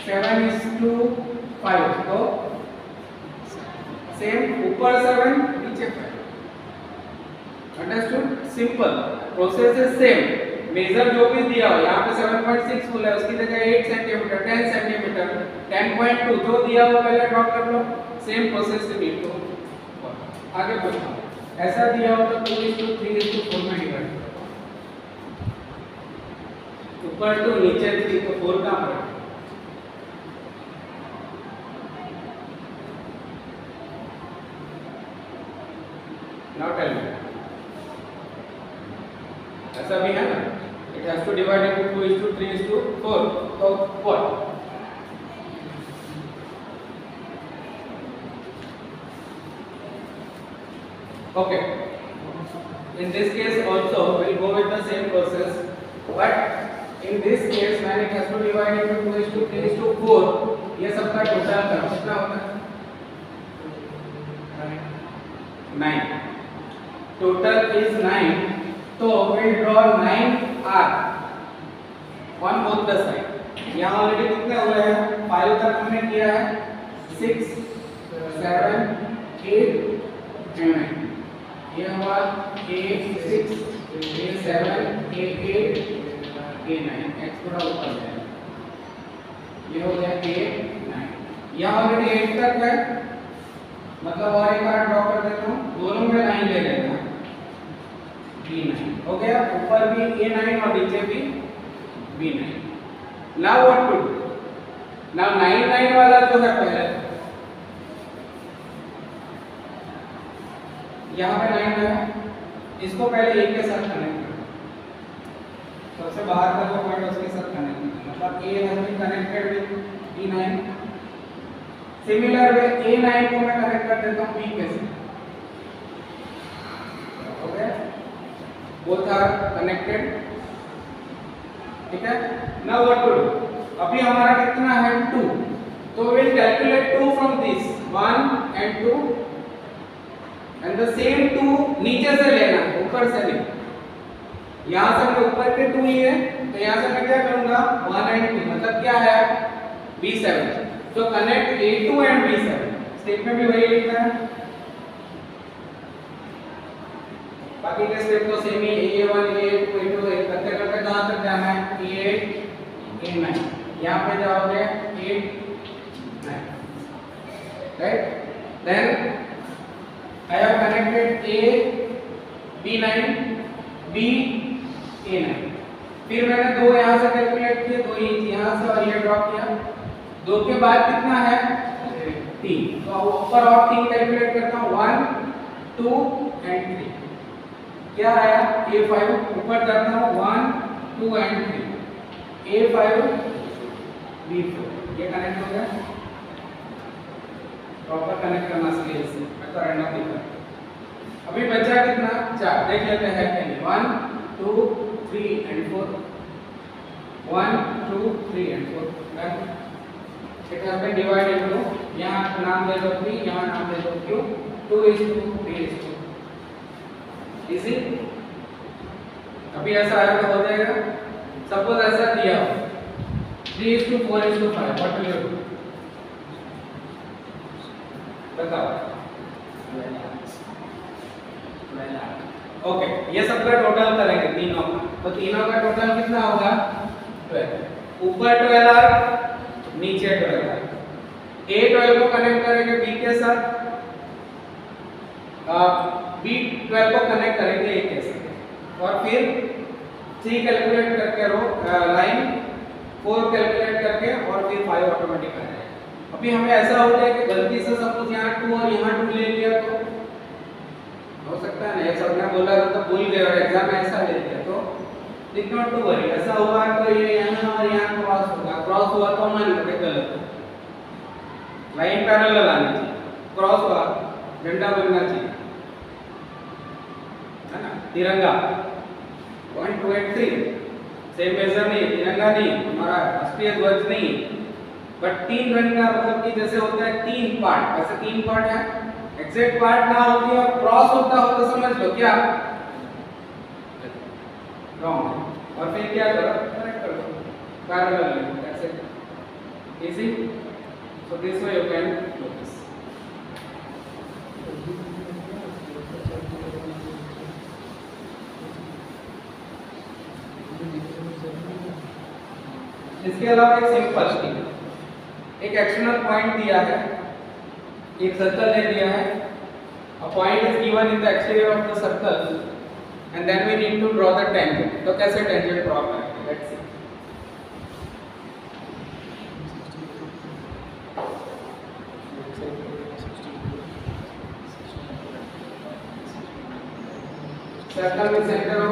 7:5, तो सेम ऊपर 7 नीचे 5। Understood, simple process is same, measure जो भी दिया हो, यहाँ पे 7.6 फुल है, उसकी जगह 8 सेंटीमीटर 10 सेंटीमीटर 10.2 जो दिया हो पहले ड्रॉ कर लो, सेम प्रोसेस से नीड टू आगे बढ़ो। ऐसा दिया हो तो 2:3:4 में डिवाइड करो, ऊपर 2 नीचे 3 तो 4 का पड़ेगा, नाउ टेल मी, ऐसा भी है ना, it has to divide into 2:3:4, तो what? Okay, in this case also we'll go with the same process, but in this case when it has to divide into 2:3:4, ये सबका टोटल कितना होता है? 9. Total is 9. तो we'll draw 9 arcs on both the side. यहाँ already कितने हुए हैं? 5 तक हमने किया है, 6, 7, 8 and 9. ये हुआ A6, A7, A8, A9, x पूरा ऊपर है, ये हो गया A9. यहाँ ऑलरेडी 8 तक है, मतलब और एक बार ड्रॉ कर देता हूँ, दोनों में लाइन ले लेना, B9 हो गया, ऊपर भी A9 और नीचे भी B9. Now what to do? Now 9 वाला जो है पहले यहाँ पे 9 है, इसको पहले एक के साथ कनेक्ट करो, सबसे बाहर का जो पॉइंट उसके साथ कनेक्ट करो, मतलब A has been connected with B9. Similar way A9 को मैं कनेक्ट कर देता हूँ B के साथ, ओके, बोथ आर कनेक्टेड, ठीक है. Now what to do? अभी हमारा कितना है? 2. तो will calculate 2 from this 1 and 2. And the same 2 नीचे से लेना, ऊपर से नहीं. यहाँ से मैं ऊपर के 2 ही है, तो यहाँ से मैं क्या करूँगा? 1 and 2, मतलब क्या है? B7. तो connect A2 and B7. Step में भी वही लिखना है, बाकी के स्टेप तो सेम ही, A1, A2, A2 करते करते कहाँ तक जाना है? A8, A9. यहाँ पे जाओगे 8, 9, right. Then I have connected A, B9, B, A9. फिर मैंने 2 यहाँ से कैलकुलेट किए, 2 यहाँ से और ये ड्रॉ किया. 2 के बाद कितना है? 3. तो ऊपर और 3 कैलकुलेट करता हूँ, 1, 2 and 3. क्या आया? A5. ऊपर जाता हूँ, 1, 2 and 3. A5, B4. ये कनेक्ट हो गया. प्रॉपर कनेक्ट करना स्केल से, मैं तो रैंडम दिखा. अभी बचा कितना? 4. देख लेते हैं कैसे. 1, 2, 3 and 4. 1, 2, 3 and 4. Done. It has been divided into, यहाँ नाम दे दो 3, यहाँ नाम दे दो Q. 2:2, 3:2. इजी. अभी ऐसा आया तो हो जाएगा. सपोज ऐसा दिया हो 3:4:5. What will you do? बताओ. ओके, ये सबका टोटल करेंगे तीनों का. तो तीनों का टोटल कितना होगा? 12. ऊपर 12 आर्क, नीचे 12 आर्क. A12 को कनेक्ट करेंगे B के साथ, B12 को कनेक्ट करेंगे A के साथ, और फिर 3 कैलकुलेट करके रो लाइन, 4 कैलकुलेट करके, और फिर 5 ऑटोमेटिक आ जाएगा. अभी हमें ऐसा हो जाए कि गलती से सपोज यहाँ 2 और यहाँ 2 ले लिया, तो हो सकता है ना, सब ने बोला था तो भूल गए और एग्जाम में ऐसा ले लिया, तो डिड नॉट टू वरी. ऐसा हुआ तो ये यहाँ और यहाँ क्रॉस होगा. क्रॉस हुआ तो मान लो कि गलत है, लाइन पैरेलल आनी चाहिए. क्रॉस हुआ, झंडा बनना चाहिए, है ना, तिरंगा. 1, 2 and 3 सेम मेजर नहीं, तिरंगा नहीं, हमारा राष्ट्रीय ध्वज नहीं, बट 3 रंग का मतलब कि जैसे होता है 3 पार्ट, ऐसे 3 पार्ट है. एग्जैक्ट पार्ट ना होती है और क्रॉस होता हो तो समझ लो क्या रॉन्ग. और फिर क्या करो? करेक्ट करो, पैरेलल, ऐसे. Easy. So this way you can do this. इसके अलावा एक सिंपल थी, एक एक्सटर्नल पॉइंट दिया है, एक सर्कल दे दिया है. A point is given in the exterior of the circle and then we need to draw the tangent. तो कैसे टेंजेंट ड्रॉ करेंगे? Let's see. सर्कल में सेंटर हो,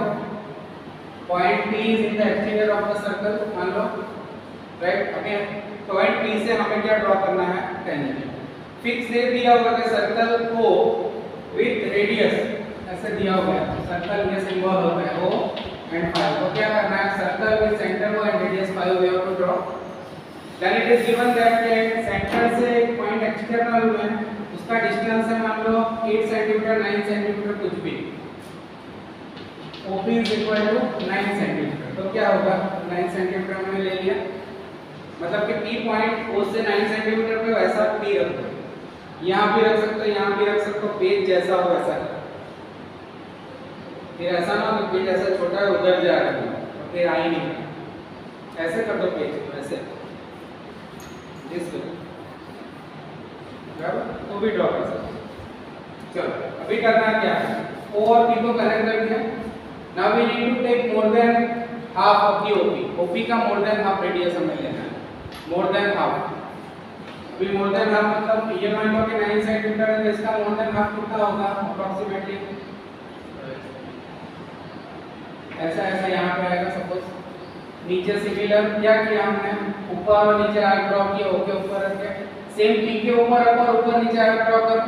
point P is in the exterior of the circle, मान लो right. Okay, point P से हमें क्या ड्रॉ करना है, टेंजेंट। फिक्स दे दिया होगा कि सर्कल को विथ रेडियस ऐसे दिया हुआ है, सर्कल ये सिंबल होता है O एंड 5, तो क्या करना है, circle with centre O and radius 5 we have to draw. Then it is given that के सेंटर से एक पॉइंट एक्सटर्नल में उसका डिस्टेंस है मान लो 8 सेंटीमीटर 9 सेंटीमीटर कुछ भी, OP is equal to 9 centimetre, तो क्या होगा 9 सेंटीमीटर मैंने ले लिया, मतलब कि P पॉइंट O से 9 सेंटीमीटर पे वैसा P रख दो, यहाँ भी रख सकते हो, यहाँ भी रख सकते हो, पेज जैसा हो वैसा, फिर ऐसा ना हो पेज ऐसा छोटा है उधर जा रहा है तो फिर आई नहीं, ऐसे कर दो पेज वैसे इस बराबर, तो भी ड्रॉ कर सकते हो। चलो अभी करना क्या है, O और P को कनेक्ट कर दिया। Now we need to take more than half of the OP का मोर देन हाफ रेडियस हमें लेना है, मोर देन हाफ। अभी मोर देन हाफ मतलब ये मान लो कि 9 सेंटीमीटर है, तो इसका मोर देन हाफ कितना होगा अप्रोक्सीमेटली, ऐसा ऐसा यहाँ पे आएगा। सपोज नीचे सिमिलर क्या किया हमने, ऊपर और नीचे आर्क ड्रॉ किया, ओके ऊपर रख के सेम P के ऊपर रखो और ऊपर नीचे आर्क ड्रॉ करो,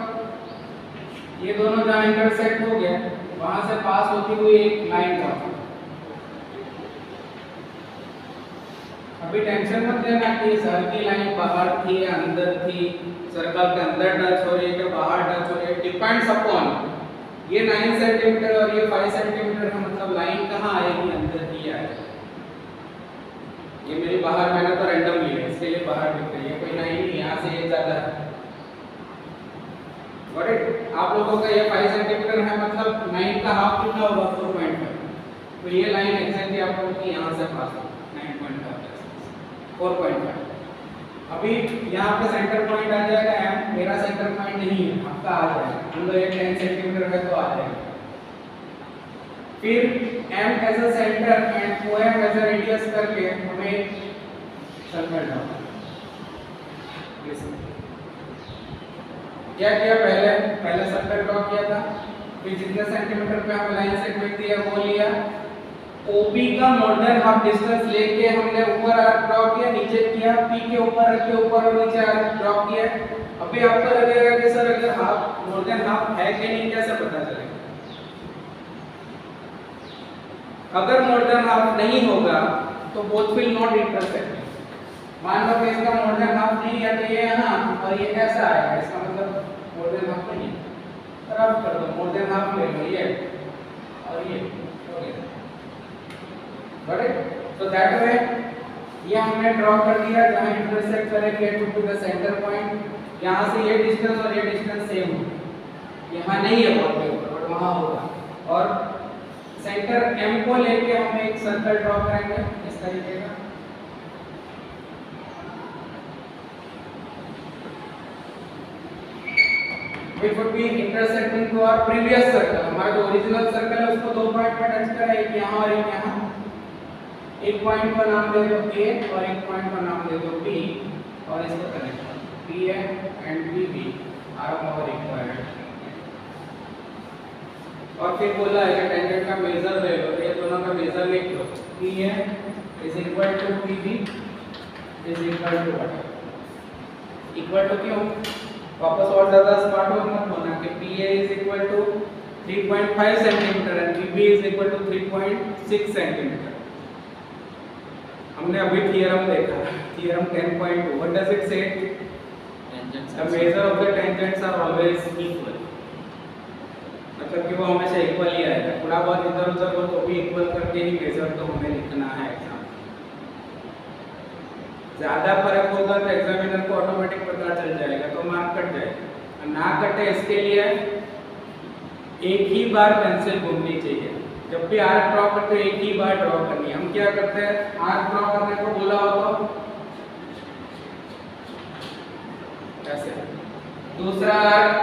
ये दोनों जहाँ इंटरसेक्ट हो गए वहां से पास होती हुई एक लाइन ड्रॉ करो। अभी टेंशन मत लेना कि सर की लाइन बाहर थी या अंदर थी, सर्कल के अंदर टच हो रही है कि बाहर टच हो रही है, डिपेंड्स अपॉन ये 9 सेंटीमीटर और ये 5 सेंटीमीटर का मतलब लाइन कहाँ आएगी, अंदर ही आएगी। ये मेरी बाहर मैंने तो रैंडम ली है इसके लिए बाहर दिख रही है, कोई लाइन नहीं यहाँ से ये ज्यादा है, गॉट इट। आप लोगों का ये 5 सेंटीमीटर है मतलब 9 का हाफ कितना होगा 4.5, तो ये लाइन एग्जैक्टली आप लोगों की यहाँ से पास होगी 9.5 4.5। अभी यहाँ पे सेंटर पॉइंट आ जाएगा M, मेरा सेंटर पॉइंट नहीं है, आपका आ जाएगा, हम लोग ये 10 सेंटीमीटर है तो आ जाएगा। फिर M as a centre and OM as a radius करके हमें सर्कल ड्रॉ करना है। क्या किया, पहले सर्कल ड्रॉ किया था, फिर जितने सेंटीमीटर पे हमें लाइन सेगमेंट दिया वो लिया, OP का मोर देन हाफ डिस्टेंस लेके हमने ऊपर आर्क ड्रॉ किया, नीचे किया, P के ऊपर रख के ऊपर और नीचे आर्क ड्रॉ किया। अभी आपको लगेगा कि सर अगर हाफ मोर देन हाफ है कि नहीं, कैसे पता चलेगा, अगर मोर देन हाफ नहीं होगा तो बोथ विल नॉट इंटरसेक्ट। मान लो कि इसका मोर देन हाफ नहीं है तो ये यहाँ और ये ऐसा आएगा, इसका मतलब मोर देन हाफ नहीं है, तो अब कर दो मोर देन हाफ ले लो ये और ये हो गया, got it. So that way ये हमने ड्रॉ कर दिया जहाँ इंटरसेक्ट करेंगे टू द सेंटर पॉइंट, यहाँ से ये डिस्टेंस और ये डिस्टेंस सेम हो, यहाँ नहीं है बॉल के ऊपर बट वहाँ होगा, और सेंटर M को लेके हम एक सर्कल ड्रॉ करेंगे इस तरीके का। It would be intersecting to our previous circle, हमारा जो ओरिजिनल सर्कल है उसको दो पॉइंट पर टच करा, एक यहाँ और एक यहाँ। एक पॉइंट का नाम दे दो A और एक पॉइंट का नाम दे दो B और इसको कनेक्ट करो, PA and PB are our required. और फिर बोला है कि टेंजेंट का मेजर ले लो, ये दोनों का मेजर लिख लो, PA is equal to PB is equal to what, equal to क्यों, वापस और ज्यादा स्मार्ट हो मत होना कि PA is equal to 3.5 centimetre and PB is equal to 3.6 centimetre. हमने अभी थ्योरम देखा, theorem 10.2, what does it say, the measure of the tangents are always equal, मतलब कि वो हमेशा इक्वल ही आएगा, थोड़ा बहुत इधर उधर हो तो भी इक्वल करके ही मेजर तो हमें लिखना है एग्जाम। ज्यादा फर्क होगा तो एग्जामिनर को ऑटोमेटिक पता चल जाएगा तो मार्क कट जाएगा, ना कटे इसके लिए एक ही बार पेंसिल घूमनी चाहिए, जब भी आर्क ड्रॉ करते हैं एक ही बार ड्रॉ करनी है। हम क्या करते हैं, आर्क ड्रॉ करने को बोला हो तो ऐसे, दूसरा आर्क,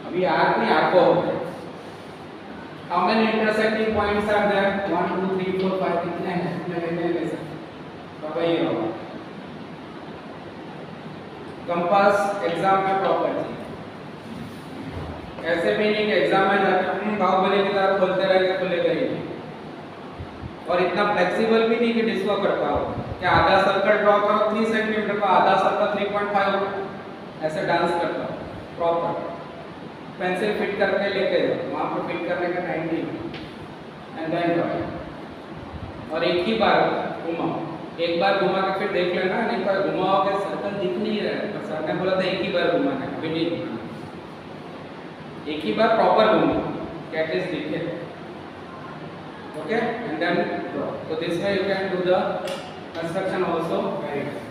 अभी आर्क नहीं आर्क हो गया। How many intersecting points are there? 1 2 3 4 5 कितने हैं, कितने ले सकते, तो वही होगा। कंपास एग्जाम में प्रॉपर चाहिए। ऐसे भी नहीं कि एग्जाम में जाके बाहुबली की तरह खोलते रहेंगे, खुलेगा ही नहीं। और इतना फ्लेक्सिबल भी नहीं कि डिस्को कर पाओ कि आधा सर्कल ड्रॉ करो 3 सेंटीमीटर का, आधा सर्कल 3.5 ऐसे डांस करता हो प्रॉपर। पेंसिल फिट करके लेके जाओ, वहाँ पर फिट करने का टाइम नहीं, एंड देन ड्रॉ। और एक ही बार घुमाओ, एक बार घुमा के फिर देख लेना, नहीं तो घुमाओगे सर्कल दिख नहीं रहा है। पर सर ने बोला था एक ही बार घुमाना है, अभी नहीं घुमाना, एक ही बार प्रॉपर घुमाओ कि एटलीस्ट दिखे। Okay, and then draw. So this way you can do the construction also very well.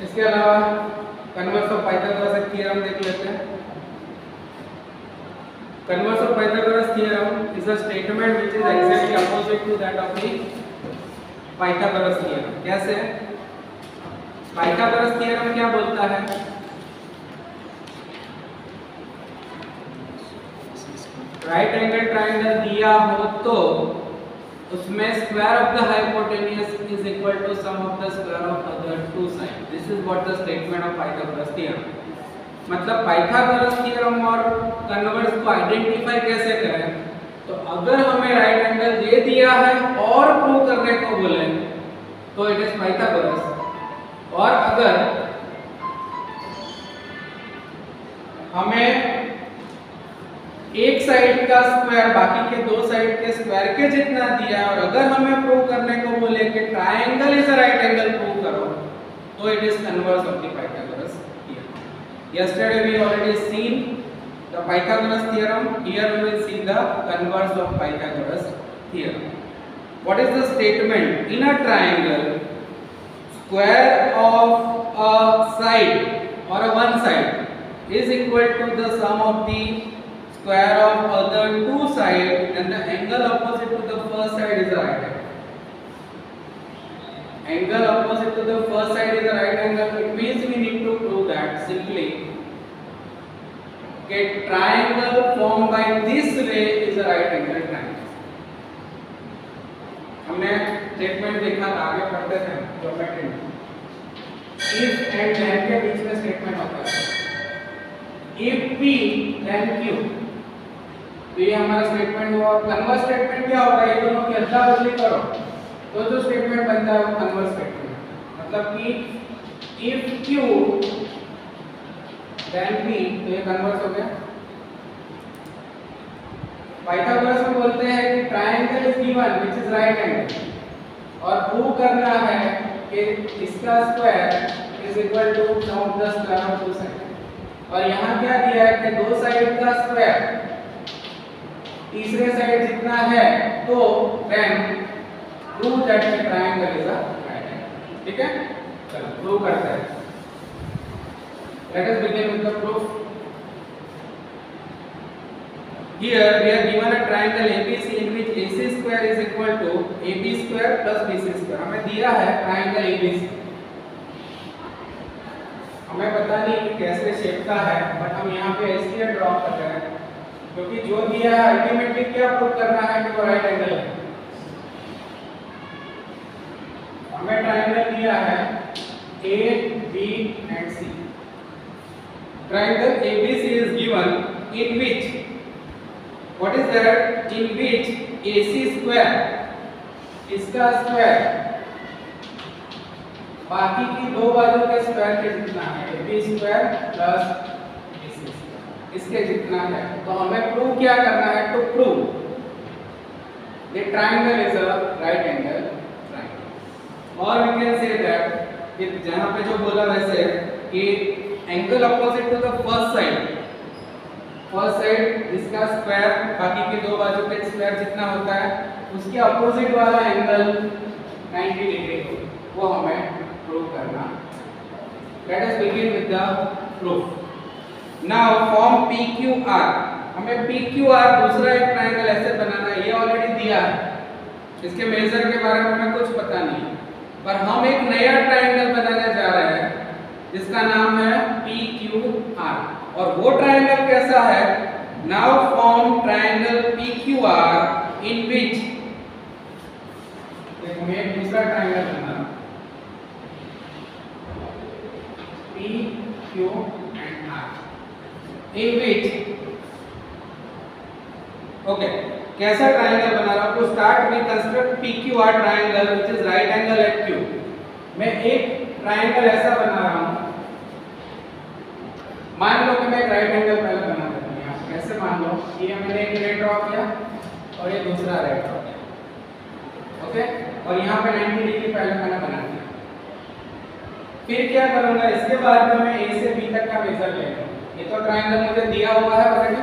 इसके अलावा कन्वर्स ऑफ पाइथागोरस थ्योरम देख लेते हैं। Converse of Pythagoras theorem is a statement which is exactly opposite to that of the Pythagoras theorem. कैसे? Pythagoras theorem क्या बोलता है? Right angle triangle दिया हो तो उसमें square of the hypotenuse is equal to sum of the square of other two side. This is what the statement of Pythagoras theorem. मतलब Pythagoras theorem और कन्वर्स को आइडेंटिफाई कैसे करें? तो अगर हमें राइट एंगल दे दिया है और प्रूव करने को बोले तो इट इज पाइथागोरस, और अगर हमें एक साइड का स्क्वायर बाकी के दो साइड के स्क्वायर के जितना दिया, और अगर हमें प्रूव करने को बोले कि triangle is a right angle prove करो, तो it is converse of the Pythagoras theorem. Yesterday we already seen the Pythagoras theorem. Here we will see the converse of Pythagoras theorem. What is the statement? In a triangle, square of a side or a one side is equal to the sum of the square of other two sides, and the angle opposite to the first side is a right angle. Angle opposite to the first side is a right angle. It means we need to prove that simply that triangle formed by this way is a right angle triangle. हमने statement देखा था, आगे पढ़ते थे geometry में। If and then के बीच में statement होता है। If P then Q, तो ये हमारा स्टेटमेंट हुआ। कन्वर्स स्टेटमेंट क्या होगा? ये दोनों की अदला बदली करो तो जो स्टेटमेंट बनता है वो कन्वर्स स्टेटमेंट। मतलब कि if Q then P, तो ये कन्वर्स हो गया। पाइथागोरस में बोलते हैं कि triangle is given which is right angle, और प्रूव करना है कि इसका square is equal to sum of the square of two side. और यहाँ क्या दिया है कि दो साइड का स्क्वायर तीसरे साइड जितना है, तो then prove that the triangle is a right angle. ठीक है, चलो प्रूव करते हैं। Let us begin with the proof. Here we are given a triangle ABC in which AC square is equal to AB square plus BC square। हमें दिया है triangle ABC, हमें पता नहीं कि कैसे शेप का है, बट हम यहाँ पे इसलिए ड्रॉ कर रहे हैं क्योंकि जो दिया है अल्टीमेटली क्या प्रूव करना है कि वो राइट एंगल है। हमें ट्रायंगल दिया है A, B and C। Triangle ABC is given in which, what is that? In which AC square, इसका स्क्वायर बाकी की दो बाजू के स्क्वायर के जितना है, AB square plus BC square, इसके जितना है। तो हमें प्रूव क्या करना है? To prove the triangle is a right angle triangle. और वी कैन से दैट कि जहां पे जो बोला वैसे कि angle opposite to the first side इसका स्क्वायर बाकी के दो बाजू के स्क्वायर जितना होता है, उसके अपोजिट वाला एंगल 90 डिग्री हो, वो हमें प्रूव करना। Late us begin with the proof. Now form PQR, हमें PQR दूसरा एक ट्रायंगल ऐसे बनाना है। ये ऑलरेडी दिया है, इसके मेजर के बारे में हमें कुछ पता नहीं, पर हम एक नया ट्रायंगल बनाने जा रहे हैं जिसका नाम है PQR। और वो ट्रायंगल कैसा है? Now form triangle PQR in which, हमें दूसरा ट्रायंगल बनाना Q and R. In which okay, कैसा ट्रायंगल बना रहा हूँ? To start we construct PQR triangle which is right angle at Q. मैं एक ट्रायंगल ऐसा बना रहा हूँ, मान लो कि मैं एक राइट एंगल पहले बना देता हूँ। यहाँ ऐसे मान लो ये मैंने एक रे ड्रॉ किया और ये दूसरा रे ड्रॉ किया, ओके, और यहाँ पे 90 डिग्री पहले मैंने बना दिया। फिर क्या करूँगा, इसके बाद में मैं A से B तक का मेजर लेगा। ये तो ट्रायंगल मुझे दिया हुआ है ऑलरेडी।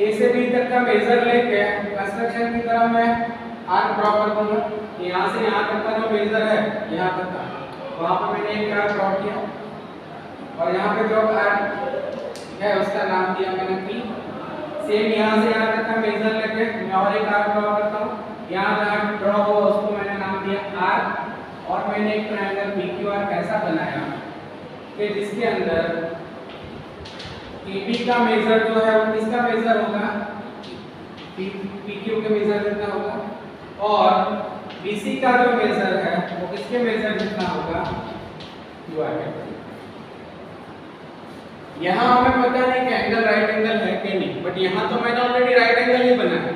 A से B तक का मेजर लेके कंस्ट्रक्शन की तरह मैं आर्क ड्रॉ कर दूंगा। यहाँ से यहाँ तक का जो मेजर है, यहाँ तक का, वहाँ पे मैंने एक आर्क ड्रॉ किया और यहाँ पे जो आर्क है उसका नाम दिया मैंने P। सेम यहाँ से यहाँ तक का मेजर लेके मैं और एक आर्क ड्रॉ करता हूँ। यहाँ जहाँ ड्रॉ हुआ उसको मैंने नाम दिया R। और मैंने एक ट्रायंगल PQR कैसा बनाया कि जिसके अंदर AB का मेजर जो है वो किसका मेजर होगा, PQ के मेजर जितना होगा, और BC का जो मेजर है वो किसके मेजर जितना होगा, QR के। यहाँ हमें पता नहीं कि एंगल राइट एंगल है कि नहीं, बट यहाँ तो मैंने ऑलरेडी राइट एंगल ही बनाया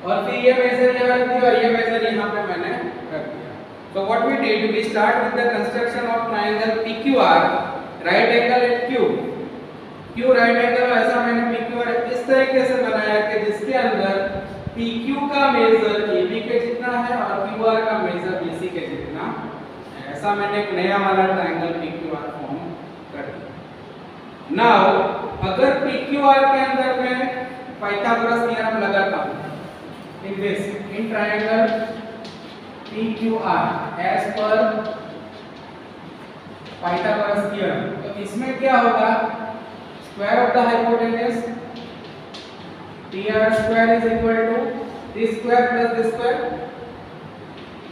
और फिर ये मेजर यहाँ रख दिया और ये मेजर यहाँ पे मैंने रख दिया। So what we did, we start with the construction of triangle PQR, right angle at Q. Q right angle ऐसा मैंने PQR इस तरीके से बनाया कि जिसके अंदर PQ का मेजर AB के जितना है और QR का मेजर BC के जितना है। ऐसा मैंने एक नया वाला ट्रायंगल PQR फॉर्म कर दिया। Now अगर PQR के अंदर मैं पाइथागोरस थ्योरम लगाता हूँ in triangle PQR as per Pythagoras theorem, तो इसमें क्या होगा, square of the hypotenuse PR square is equal to this square plus this square,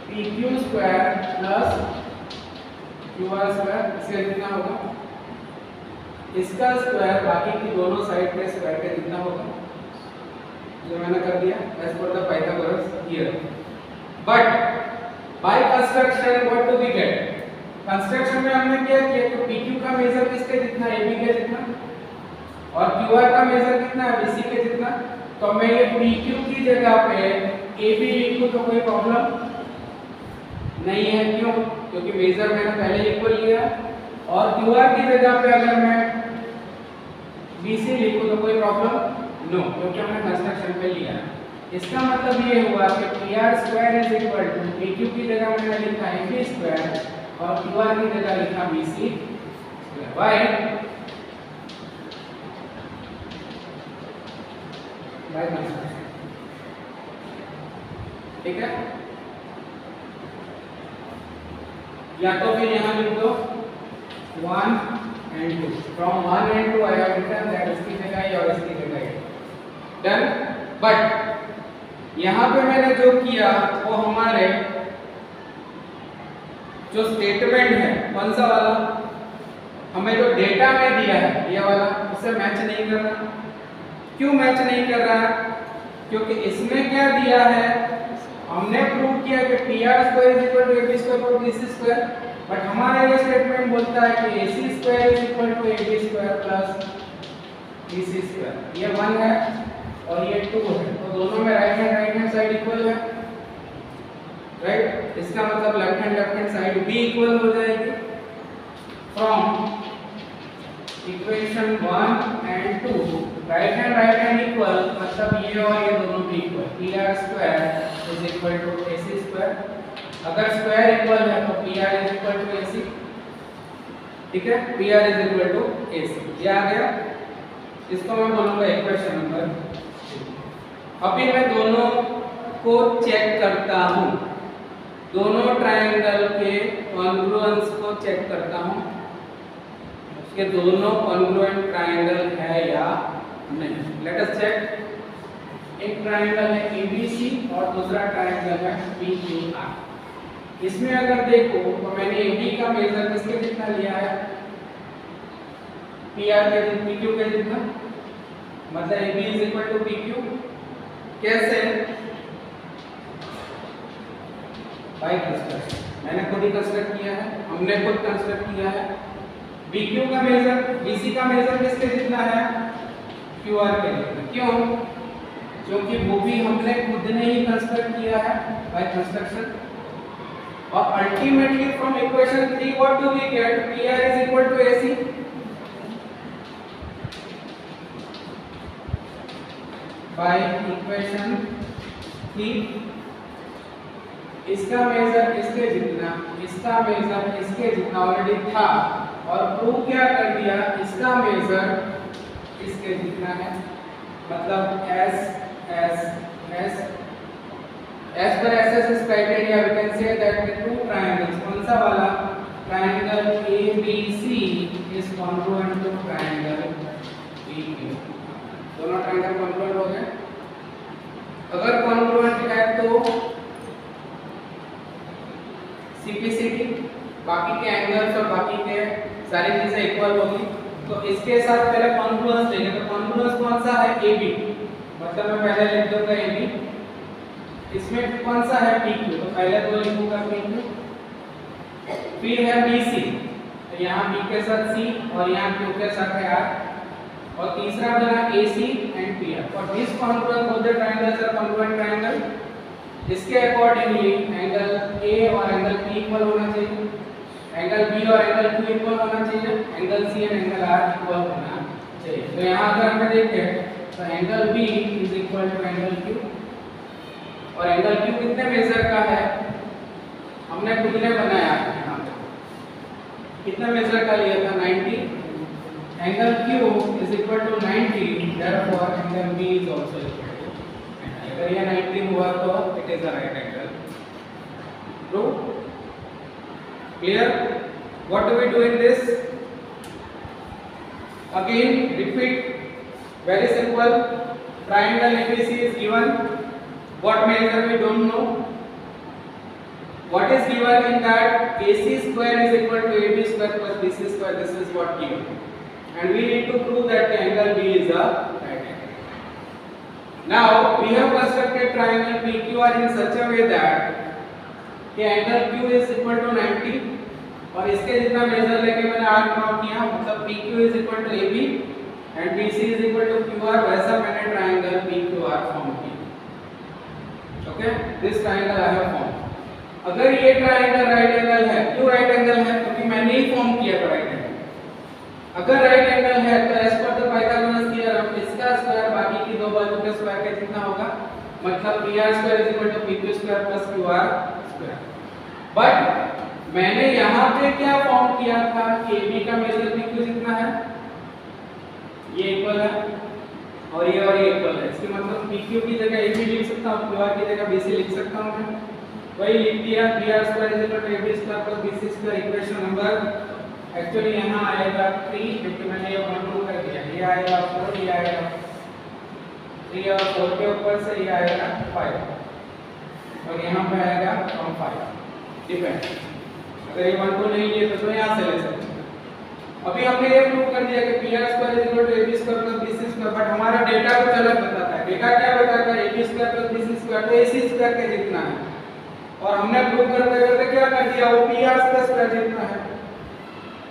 PQ square plus QR square, इसका कितना होगा, इसका स्क्वायर बाकी की दोनों साइड के स्क्वायर का कितना होगा, जो मैंने कर दिया as per the Pythagoras theorem. But by construction what do we get, construction में हमने क्या किया कि PQ का मेजर किसके जितना, AB के जितना, और QR का मेजर कितना है, BC के जितना। तो मैं ये PQ की जगह पे AB लिखूं तो कोई प्रॉब्लम नहीं है, क्यों, क्योंकि मेजर मैंने पहले इक्वल लिया, और QR की जगह पे अगर मैं BC लिखूं तो कोई प्रॉब्लम नो, क्योंकि हमने कंस्ट्रक्शन पे लिया है। इसका मतलब ये हुआ कि PR square is equal to PQ की जगह मैंने लिखा AB स्क्वायर और QR की जगह लिखा BC स्क्वायर। बाय कंस्ट्रक्शन, ठीक है। या तो फिर यहाँ लिख दो 1 and 2, from 1 and 2 I have written that इसकी जगह और इसकी जगह डन। बट यहाँ पे मैंने जो किया वो हमारे जो स्टेटमेंट है कौन सा वाला, हमें जो डेटा में दिया है ये वाला, उससे मैच नहीं कर रहा। क्यों मैच नहीं कर रहा है, क्योंकि इसमें क्या दिया है, हमने प्रूव किया कि PR square is equal to AB square plus BC square, but हमारा ये स्टेटमेंट बोलता है कि AC square is equal to AB square plus BC square. ये 1 है और ये 2 है, तो दोनों में राइट हैंड साइड इक्वल है, राइट। इसका मतलब लेफ्ट हैंड साइड भी इक्वल हो जाएगी। From equation 1 and 2 right hand equal, मतलब ये और ये दोनों भी equal, PR square is equal to AC square. अगर स्क्वायर इक्वल है तो PR is equal to AC, ठीक है, PR is equal to AC। ये आ गया, इसको मैं बोलूंगा इक्वेशन नंबर। अभी मैं दोनों को चेक करता हूँ, दोनों ट्रायंगल के कॉन्ग्रुएंस को चेक करता हूँ कि दोनों कॉन्ग्रुएंट ट्रायंगल है या नहीं। Let us check. एक ट्रायंगल है ABC और दूसरा ट्रायंगल है PQR। इसमें अगर देखो तो मैंने AB का मेजर किसके जितना लिया है, PR के PQ के जितना, मतलब AB is equal to PQ। कैसे, बाय कंस्ट्रक्शन, मैंने खुद ही कंस्ट्रक्ट किया है, हमने खुद कंस्ट्रक्ट किया है। BQ का मेजर, BC का मेजर किसके जितना है? QR के जितना। क्यों? क्योंकि वो भी हमने खुद ने ही कंस्ट्रक्ट किया है बाय कंस्ट्रक्शन। और ultimately from equation 3 what do we get? PR is equal to AC। By equation 3 इसका मेजर इसके जितना, इसका मेजर इसके जितना ऑलरेडी था, और प्रूव क्या कर दिया? इसका मेजर इसके जितना है, मतलब as per SSS criteria we can say that the two triangles, कौन सा वाला? Triangle ABC is congruent to triangle BQ। दोनों ट्रायंगल कॉन्ग्रुएंट हो गए। अगर कॉन्ग्रुएंट है तो CPCT, बाकी के एंगल्स और बाकी के सारी चीजें इक्वल होगी। तो इसके साथ पहले कॉन्ग्रुएंस लेंगे। तो कॉन्ग्रुएंस कौन सा है? AB, मतलब मैं पहले लिख दूंगा AB। इसमें कौन सा है? PQ, तो पहले तो लिखूंगा PQ। फिर है BC, तो यहाँ B के साथ C और यहाँ Q के साथ है R। और तीसरा बना AC एंड PR। और this congruent both the triangles are congruent triangle. इसके अकॉर्डिंगली एंगल A और एंगल P इक्वल होना चाहिए, एंगल B और एंगल Q इक्वल होना चाहिए, angle C and angle R equal होना चाहिए। तो यहाँ अगर हमें देखें तो angle B is equal to angle Q, और एंगल Q कितने मेजर का है? हमने खुद ने बनाया है। यहाँ पे कितना मेजर का लिया था? 90। Angle Q is equal to 90, therefore angle B is also equal to 90। अगर ये 90 हुआ तो it is a right angle. True? Clear? What do we do in this? Again repeat, very simple. Triangle ABC is given. What measure we don't know. What is given in that? AC square is equal to AB square plus BC square. This is what given. And we need to prove that the angle B is a right angle. Now we have constructed triangle PQR in such a way that the angle Q is equal to 90 और इसके जितना major लेके मैंने R draw किया, मतलब PQ is equal to AB and BC is equal to QR। वैसा मैंने triangle PQR form किया। Okay, this triangle I have form. अगर ये ट्रायंगल राइट एंगल है, क्यों राइट एंगल है? क्योंकि मैंने ही फॉर्म किया था राइट एंगल। अगर राइट एंगल है तो एज पर द पाइथागोरस थ्योरम इसका स्क्वायर बाकी की दो बाजू के स्क्वायर के जितना होगा, मतलब PR square is equal to PQ square plus QR square. But मैंने यहाँ पे क्या फॉर्म किया था? AB का मेजर PQ जितना है, ये इक्वल है, और ये इक्वल है। इसके मतलब PQ की जगह AB लिख सकता हूँ, QR की जगह BC लिख सकता हूँ मैं। वही लिख दिया, PR square is equal to AB square plus BC square. Equation number actually यहाँ आएगा 3, क्योंकि मैंने ये 1 2 कर दिया। ये आएगा 4, ये आएगा 3 और 4 के ऊपर से ये आएगा 5, और यहाँ पे आएगा फ्रॉम 5 डिपेंड। अगर ये 1 2 नहीं है तो यहाँ से ले सकते हैं। अभी हमने ये प्रूव कर दिया कि PR square is equal to AB square plus BC square, but हमारा डेटा कुछ अलग बताता है। डेटा क्या बताता है? AB square plus BC square तो AC स्क्वायर के जितना है, और हमने प्रूव करते करते क्या कर दिया? वो PR स्क्वायर जितना है।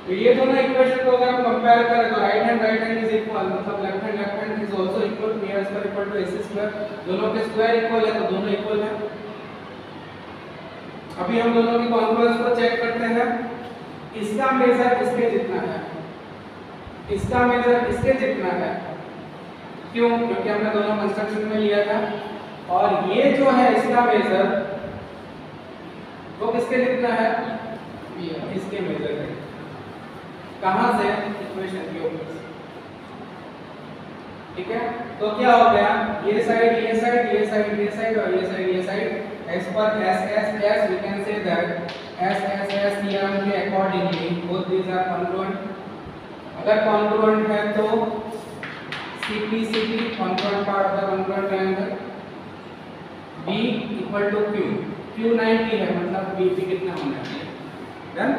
तो ये दोनों इक्वेशन को अगर हम कंपेयर करें तो राइट हैंड इज इक्वल, मतलब left hand is also equal. PR square equal to AC square, दोनों के स्क्वायर इक्वल है तो दोनों इक्वल है। अभी हम दोनों की कॉन्ग्रुएंस को चेक करते हैं। इसका मेजर इसके जितना है, इसका मेजर इसके जितना है। क्यों? क्योंकि हमने दोनों कंस्ट्रक्शन में लिया था। और ये जो है इसका मेजर वो किसके जितना है? इसके मेजर है। कहां से? इक्वेशन के ऊपर से। ठीक है, तो क्या हो गया? ये साइड ये साइड ये साइड ये साइड और ये साइड ये side, as per SSS we can say that SSS theorem के accordingly both these are congruent। अगर congruent है तो CPCT congruent part of the congruent triangle, B equal to Q, Q 90 है, मतलब BP कितना होना चाहिए? Done?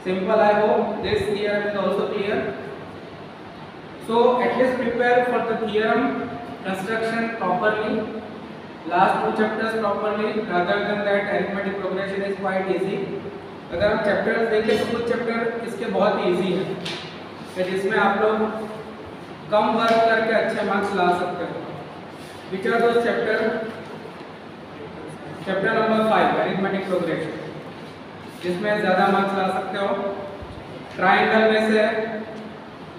Simple, I hope this theorem is also clear. So at least prepare for the theorem construction properly, last 2 chapters properly. Rather than that, arithmetic progression is quite easy. अगर हम chapters देखें तो कुछ chapter इसके बहुत ही easy है जिसमें आप लोग कम वर्क करके अच्छे मार्क्स ला सकते हो। Which are those chapter? Chapter number 5 arithmetic progression, जिसमें ज़्यादा मार्क्स ला सकते हो। ट्राइंगल में से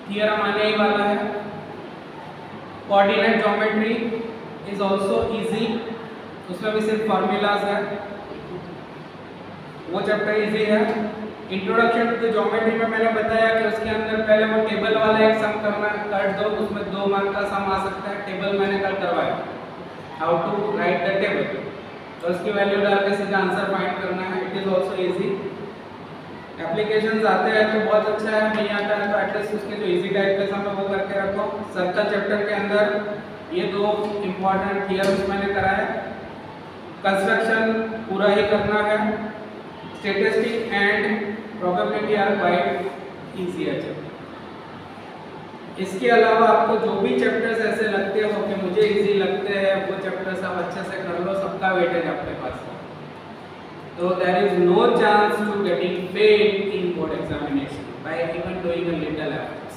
थियरम आने ही वाला है। Coordinate geometry is also easy, उसमें भी सिर्फ फार्मूलाज है, वो चैप्टर इजी है। इंट्रोडक्शन टू ज्योमेट्री में मैंने बताया कि उसके अंदर पहले वो टेबल वाला एक सम करना कर दो, उसमें 2 मार्क का सम आ सकता है। टेबल मैंने कल करवाया, how to write the table, तो उसकी वैल्यू डाल के सीधा आंसर फाइंड करना है। It is also easy. Applications आते हैं तो बहुत अच्छा है, नहीं आता है तो एटलीस्ट उसके जो इजी टाइप के सम है वो करके रखो। सर्कल चैप्टर के अंदर ये 2 इंपॉर्टेंट थियरम्स मैंने कराए। कंस्ट्रक्शन पूरा ही करना है। Statistic and probability are quite easy है चैप्टर। इसके अलावा आपको जो भी चैप्टर्स ऐसे लगते हो कि मुझे इजी लगते हैं वो चैप्टर्स आप अच्छे से कर लो, सबका वेटेज आपके पास है, तो there is no chance to getting fail in board examination by even doing a little efforts.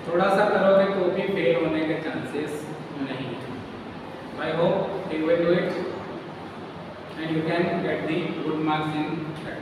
थोड़ा सा करोगे तो भी फेल होने के चांसेस नहीं है। I hope you will do it and you can get the good marks in that.